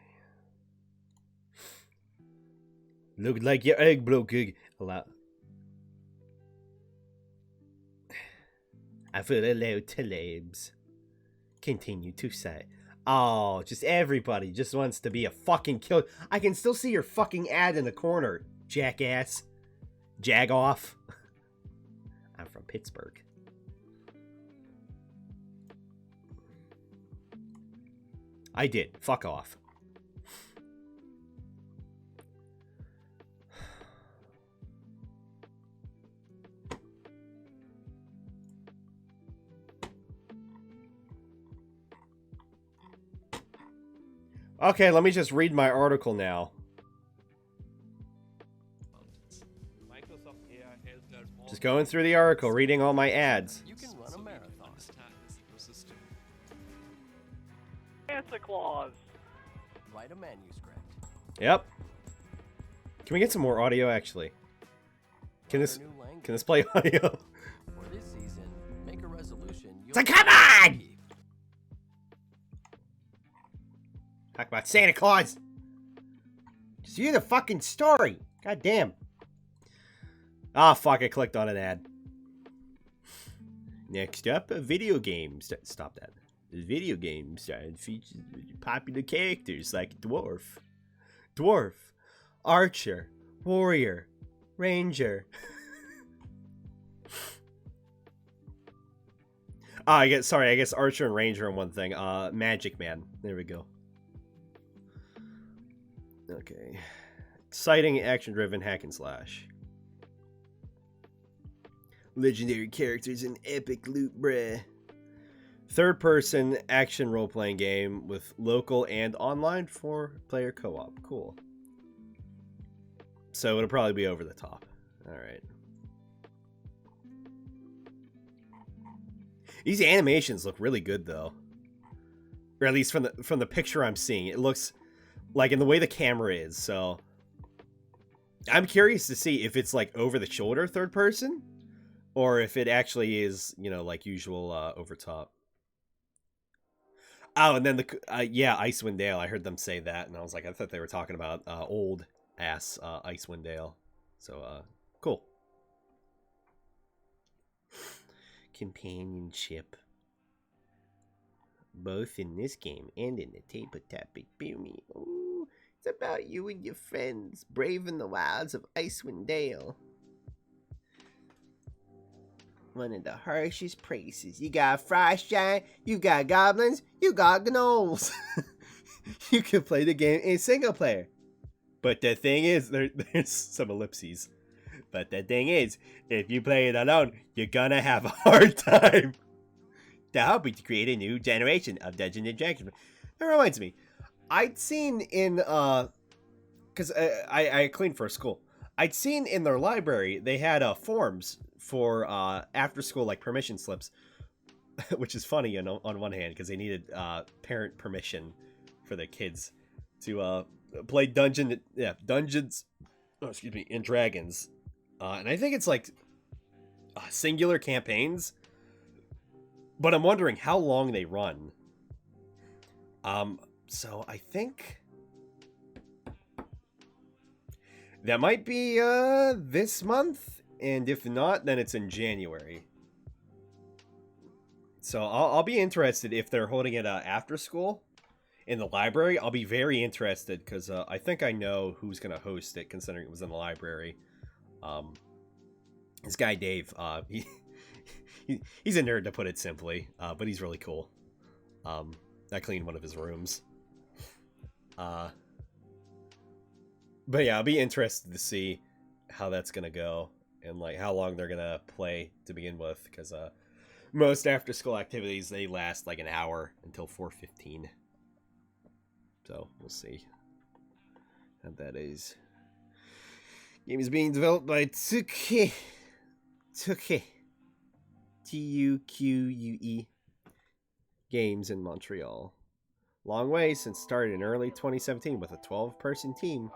Looked like your egg broke. I feel allowed to labs. Continue to say. Oh, just everybody just wants to be a fucking killer. I can still see your fucking ad in the corner, jackass. Jag off. I'm from Pittsburgh. I did. Fuck off. Okay, let me just read my article now. Just going through the article, reading all my ads. You can run a marathon. Santa Claus. Write a manuscript. Yep. Can we get some more audio, actually? Can this play audio? For this season, make a resolution. It's like, come on! Talk about Santa Claus. Just hear the fucking story. God damn. Ah, fuck, I clicked on an ad. Next up, a video game. Stop that. The video game side features popular characters like Dwarf, Archer, Warrior, Ranger. I guess Archer and Ranger are one thing. Magic Man. There we go. Okay. Exciting, action-driven hack and slash. Legendary characters and epic loot, bruh. Third-person action role-playing game with local and online 4-player co-op. Cool. So it'll probably be over the top. All right. These animations look really good, though. Or at least from the picture I'm seeing, it looks like in the way the camera is. So I'm curious to see if it's like over the shoulder third person, or if it actually is, you know, like usual over top. Oh, and then yeah, Icewind Dale. I heard them say that, and I was like, I thought they were talking about old ass Icewind Dale. So cool. Companionship. Both in this game and in the tabletop experience. Ooh, it's about you and your friends braving the wilds of Icewind Dale. One of the harshest places. You got frost giant, you got goblins, you got gnolls. You can play the game in single player. But the thing is, there's some ellipses. But the thing is, if you play it alone, you're gonna have a hard time. To help you to create a new generation of Dungeons and Dragons. That reminds me, I'd seen in, because I cleaned for a school. I'd seen in their library, they had forms for after school, like permission slips, which is funny on one hand, because they needed parent permission for their kids to play Dungeons and Dragons. And I think it's like singular campaigns. But I'm wondering how long they run. So I think that might be this month, and if not, then it's in January. So I'll be interested if they're holding it after school in the library. I'll be very interested because I think I know who's gonna host it, considering it was in the library. This guy Dave, he's a nerd, to put it simply, but he's really cool. I cleaned one of his rooms. But yeah, I'll be interested to see how that's gonna go and like how long they're gonna play to begin with, because most after school activities, they last like an hour until 4:15. So we'll see how that is. Game is being developed by Tuque. Tuque Games in Montreal. Long way since started in early 2017 with a 12-person team.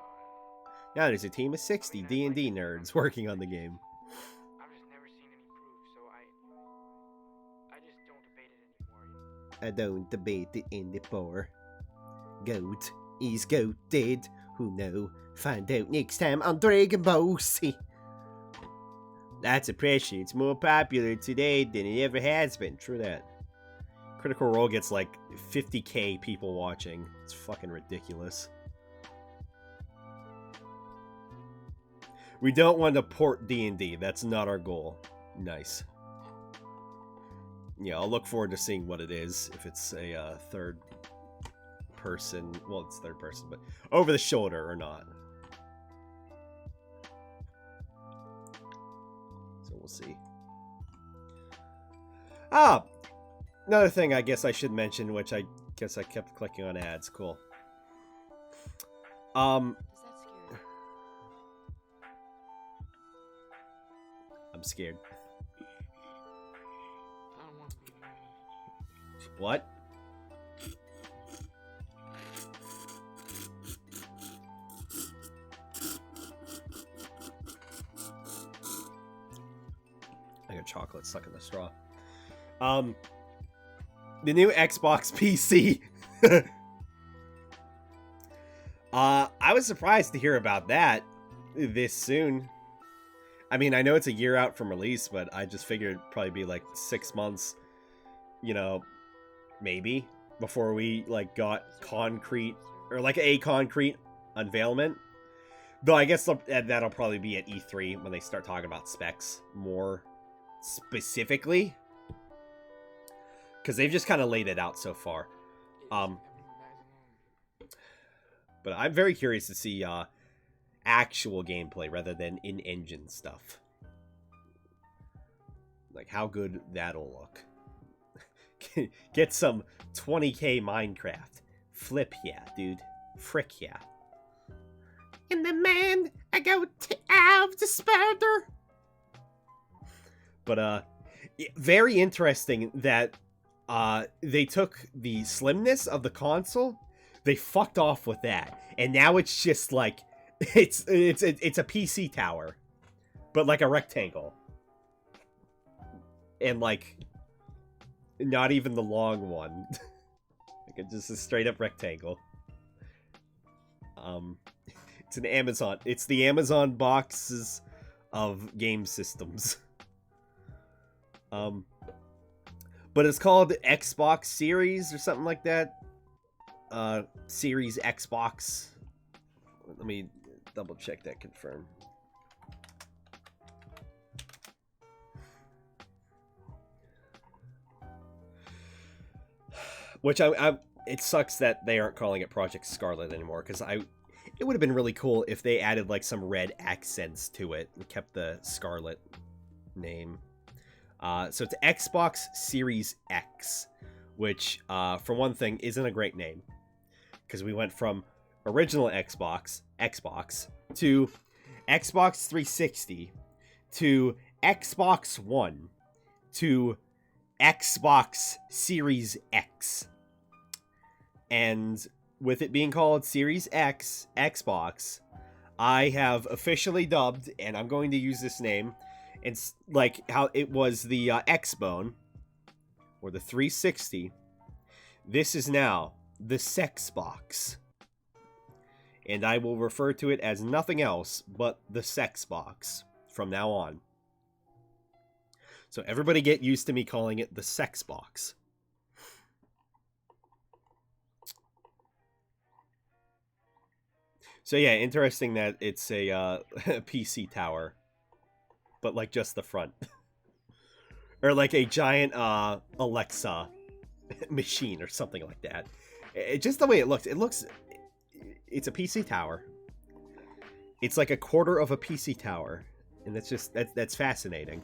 Now there's a team of 60 D&D nerds working on the game. I've just never seen any proof, so I just don't debate it anymore. I don't debate it anymore. Goat is goated. Who know? Find out next time on Dragon Ball Z. That's a pressure. It's more popular today than it ever has been. True that. Critical Role gets like 50k people watching. It's fucking ridiculous. We don't want to port D&D. That's not our goal. Nice. Yeah, I'll look forward to seeing what it is. If it's a third person. Well, it's third person, but over the shoulder or not. So we'll see. Ah! Another thing I guess I should mention, which I guess I kept clicking on ads. Cool. Is that scary? I'm scared. I don't want to be. What? I got chocolate stuck in the straw. The new Xbox PC. I was surprised to hear about that this soon. I mean, I know it's a year out from release, but I just figured it'd probably be like 6 months, you know, maybe, before we like got concrete or like a concrete unveilment. Though I guess that'll probably be at E3 when they start talking about specs more specifically, because they've just kind of laid it out so far. But I'm very curious to see actual gameplay rather than in-engine stuff. Like how good that'll look. Get some 20k Minecraft. Flip yeah, dude. Frick yeah. In the man, I go to have the spider. But very interesting that they took the slimness of the console, they fucked off with that, and now it's just like it's a PC tower, but like a rectangle, and like not even the long one, like it's just a straight up rectangle. It's an Amazon. It's the Amazon boxes of game systems. But it's called Xbox Series or something like that. Series Xbox. Let me double check that, confirm. Which it sucks that they aren't calling it Project Scarlet anymore, because it would have been really cool if they added like some red accents to it and kept the Scarlet name. So it's Xbox Series X, which, for one thing, isn't a great name. Because we went from original Xbox, to Xbox 360, to Xbox One, to Xbox Series X. And with it being called Series X, Xbox, I have officially dubbed, and I'm going to use this name, it's like how it was the X-Bone, or the 360. This is now the Sex Box. And I will refer to it as nothing else but the Sex Box from now on. So everybody get used to me calling it the Sex Box. So yeah, interesting that it's a PC tower. But like just the front. Or like a giant Alexa machine or something like that. Just the way it looks. It's a PC tower. It's like a quarter of a PC tower. And that's fascinating.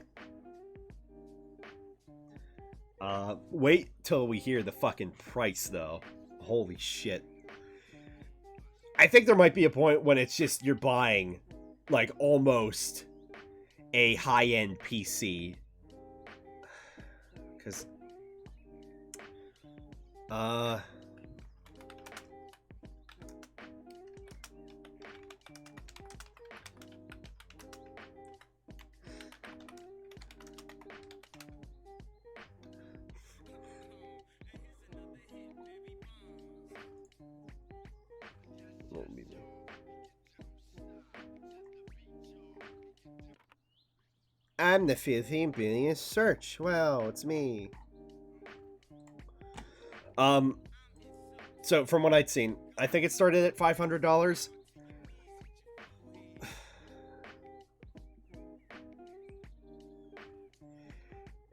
Wait till we hear the fucking price though. Holy shit. I think there might be a point when it's just you're buying like almost a high-end PC, because I'm the 15 billionth search. Wow, it's me. So from what I'd seen, I think it started at $500.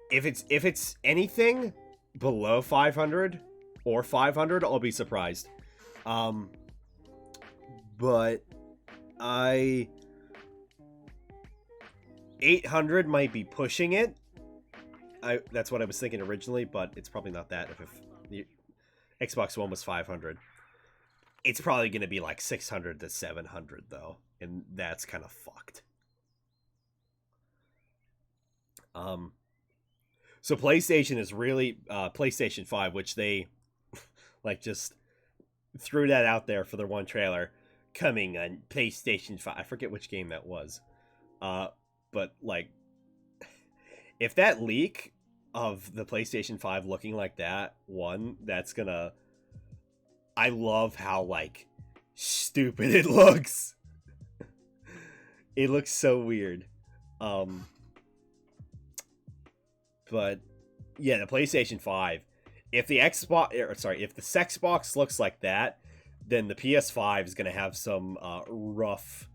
If it's anything below 500 or 500, I'll be surprised. But 800 might be pushing it. That's what I was thinking originally, but it's probably not that. If the Xbox One was 500, it's probably going to be like 600 to 700 though, and that's kind of fucked. So PlayStation is really PlayStation 5, which they like just threw that out there for their one trailer, coming on PlayStation 5. I forget which game that was. But, like, if that leak of the PlayStation 5 looking like that, that's gonna... I love how, like, stupid it looks. It looks so weird. But, yeah, the PlayStation 5, if the if the Xbox looks like that, then the PS5 is gonna have some rough,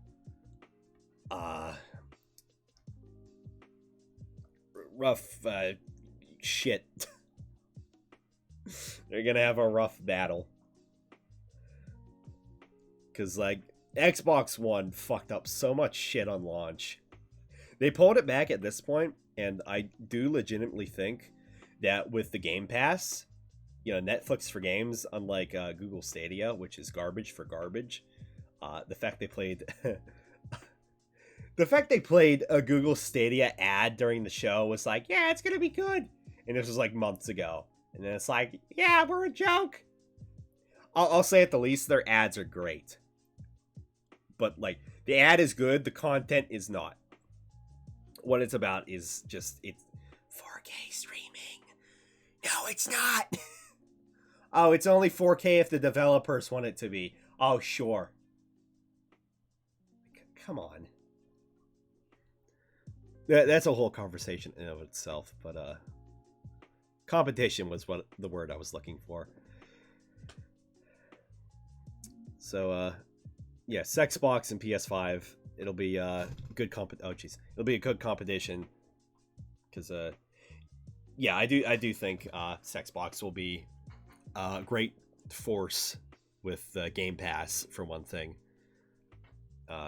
shit. They're gonna have a rough battle. Because, like, Xbox One fucked up so much shit on launch. They pulled it back at this point, and I do legitimately think that with the Game Pass, you know, Netflix for games, unlike Google Stadia, which is garbage for garbage, the fact they played... the fact they played a Google Stadia ad during the show was like, yeah, it's gonna be good. And this was like months ago. And then it's like, yeah, we're a joke. I'll say at the least, their ads are great. But, like, the ad is good, the content is not. What it's about is just, it's 4K streaming. No, it's not. Oh, it's only 4K if the developers want it to be. Oh, sure. Come on. That's a whole conversation in and of itself, but competition was what the word I was looking for. So yeah, Xbox and PS5, it'll be good it'll be a good competition, because yeah, I do think Xbox will be a great force with Game Pass for one thing.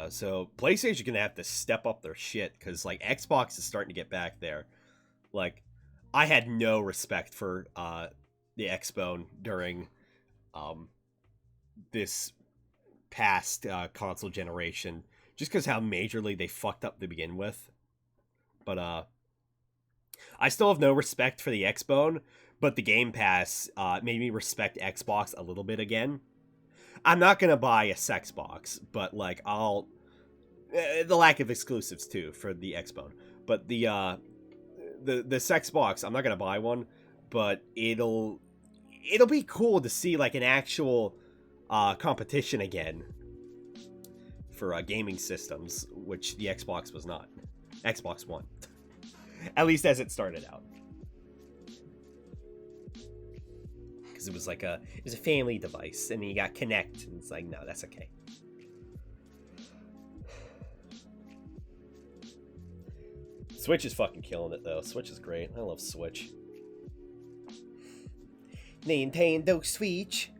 So PlayStation's gonna have to step up their shit, because like Xbox is starting to get back there. Like, I had no respect for the Xbone during this past console generation, just because how majorly they fucked up to begin with. But I still have no respect for the Xbone, but the Game Pass made me respect Xbox a little bit again. I'm not gonna buy a Xbox, but like I'll the lack of exclusives too for the Xbone. But the Xbox, I'm not gonna buy one, but it'll be cool to see like an actual competition again for gaming systems, which the Xbox was not. Xbox One, at least as it started out. Because it was like it was a family device, and then you got Kinect, and it's like, no, that's okay. Switch is fucking killing it though. Switch is great. I love Switch. Nintendo Switch.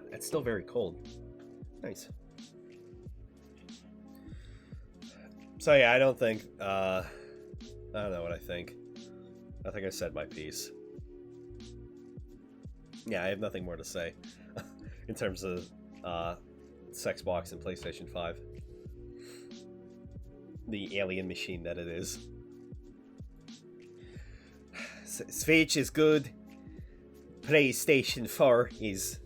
It's still very cold. Nice. So yeah, I don't think, I don't know what I think. I think I said my piece. Yeah, I have nothing more to say in terms of Xbox and PlayStation 5. The alien machine that it is. Switch is good. PlayStation 4 is...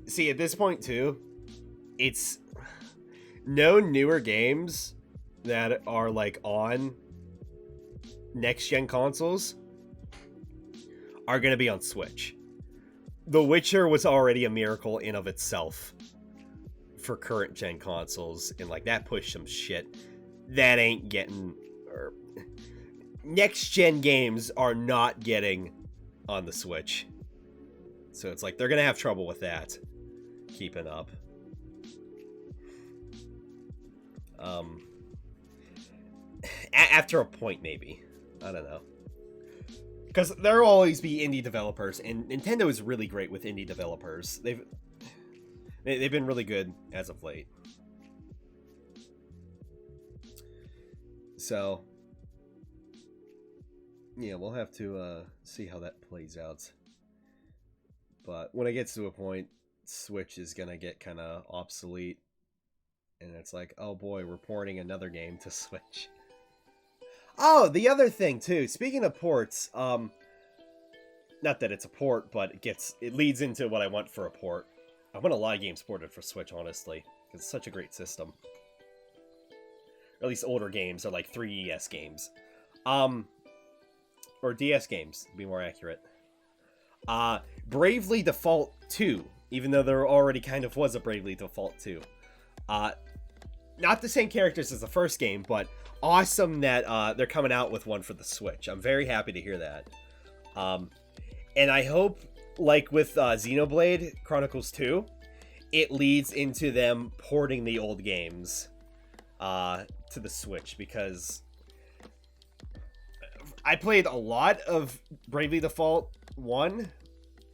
See, at this point, too, it's no newer games that are, like, on next-gen consoles are going to be on Switch. The Witcher was already a miracle in of itself for current-gen consoles, and, like, that pushed some shit. That ain't getting... Next-gen games are not getting on the Switch. So it's like, they're going to have trouble with that. Keeping up. After a point, maybe. I don't know. Because there will always be indie developers, and Nintendo is really great with indie developers. They've been really good as of late. So, yeah, we'll have to see how that plays out. But when it gets to a point, Switch is gonna get kind of obsolete, and it's like, oh boy, we're porting another game to Switch. Oh, the other thing too, speaking of ports, not that it's a port, but it leads into what I want for a port. I want a lot of games ported for Switch, honestly, because it's such a great system. Or at least older games, or like 3DS games. or DS games, to be more accurate. Bravely Default 2, even though there already kind of was a Bravely Default 2. Not the same characters as the first game, but awesome that they're coming out with one for the Switch. I'm very happy to hear that. And I hope, like with Xenoblade Chronicles 2, it leads into them porting the old games to the Switch, because I played a lot of Bravely Default 1.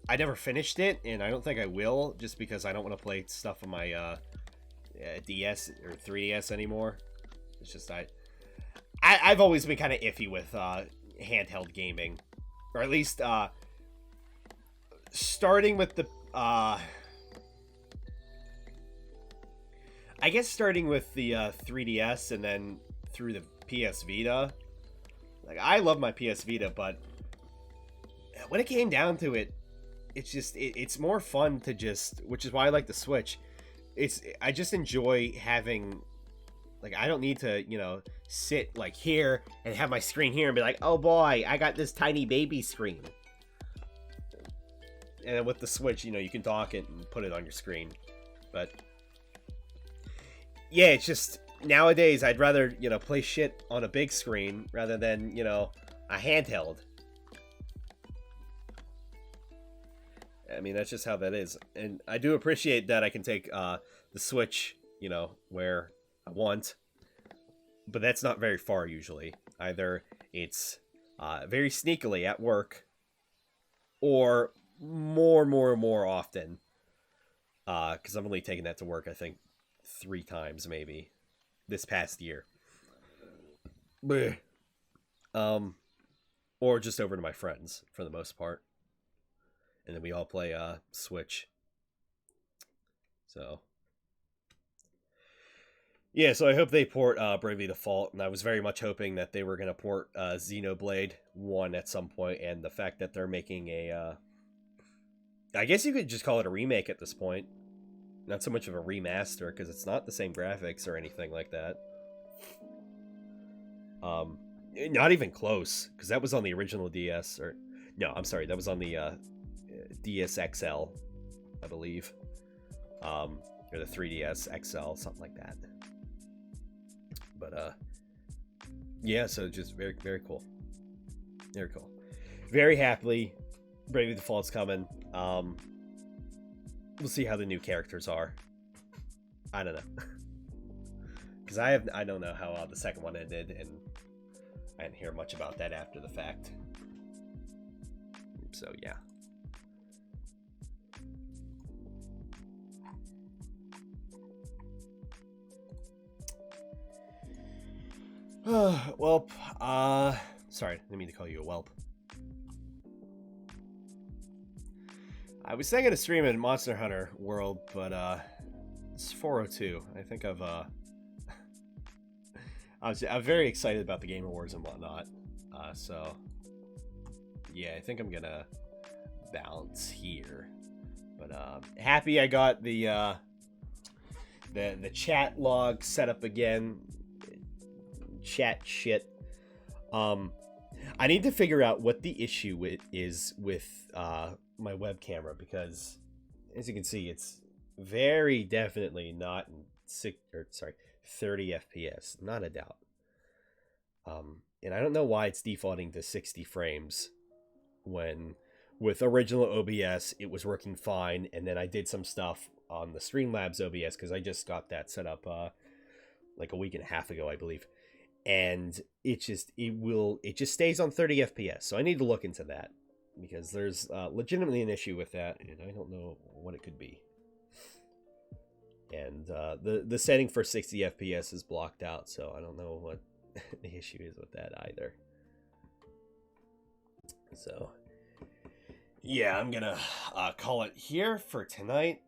I never finished it, and I don't think I will, just because I don't want to play stuff on my DS or 3DS anymore. It's just I've always been kind of iffy with handheld gaming, or at least starting with the I guess starting with the 3DS and then through the PS Vita. Like, I love my PS Vita, but when it came down to it, it's just it's more fun to just, which is why I like the Switch. I just enjoy having, like, I don't need to, you know, sit like here and have my screen here and be like, oh boy, I got this tiny baby screen. And then with the Switch, you know, you can dock it and put it on your screen. But yeah, it's just nowadays I'd rather, you know, play shit on a big screen rather than, you know, a handheld. I mean, that's just how that is. And I do appreciate that I can take the Switch, you know, where I want. But that's not very far usually. Either it's very sneakily at work, or more often. Because I'm only taking that to work, I think, 3 times maybe this past year. Bleh. Or just over to my friends for the most part. And then we all play Switch. So yeah, so I hope they port Bravely Default, and I was very much hoping that they were going to port Xenoblade 1 at some point, and the fact that they're making a I guess you could just call it a remake at this point. Not so much of a remaster, because it's not the same graphics or anything like that. Not even close, because that was on the original DS, or no, I'm sorry, that was on the DS XL, I believe, or the 3DS XL, something like that. But yeah, so just very cool, very cool. Very happily, Bravely Default's coming. We'll see how the new characters are. I don't know, because I don't know how the second one ended, and I didn't hear much about that after the fact. So yeah. Welp, sorry, I didn't mean to call you a whelp. I was thinking of streaming Monster Hunter World, but it's 4:02. I think I'm very excited about the Game Awards and whatnot. So yeah, I think I'm gonna bounce here. But happy I got the chat log set up again. Chat shit. I need to figure out what the issue is with my web camera, because as you can see, it's very definitely not in 30 FPS, not a doubt. And I don't know why it's defaulting to 60 frames when with original OBS it was working fine, and then I did some stuff on the Streamlabs OBS because I just got that set up like a week and a half ago, I believe. And it just stays on 30 FPS. So I need to look into that, because there's legitimately an issue with that, and I don't know what it could be. And the setting for 60 FPS is blocked out, so I don't know what the issue is with that either. So yeah, I'm gonna call it here for tonight.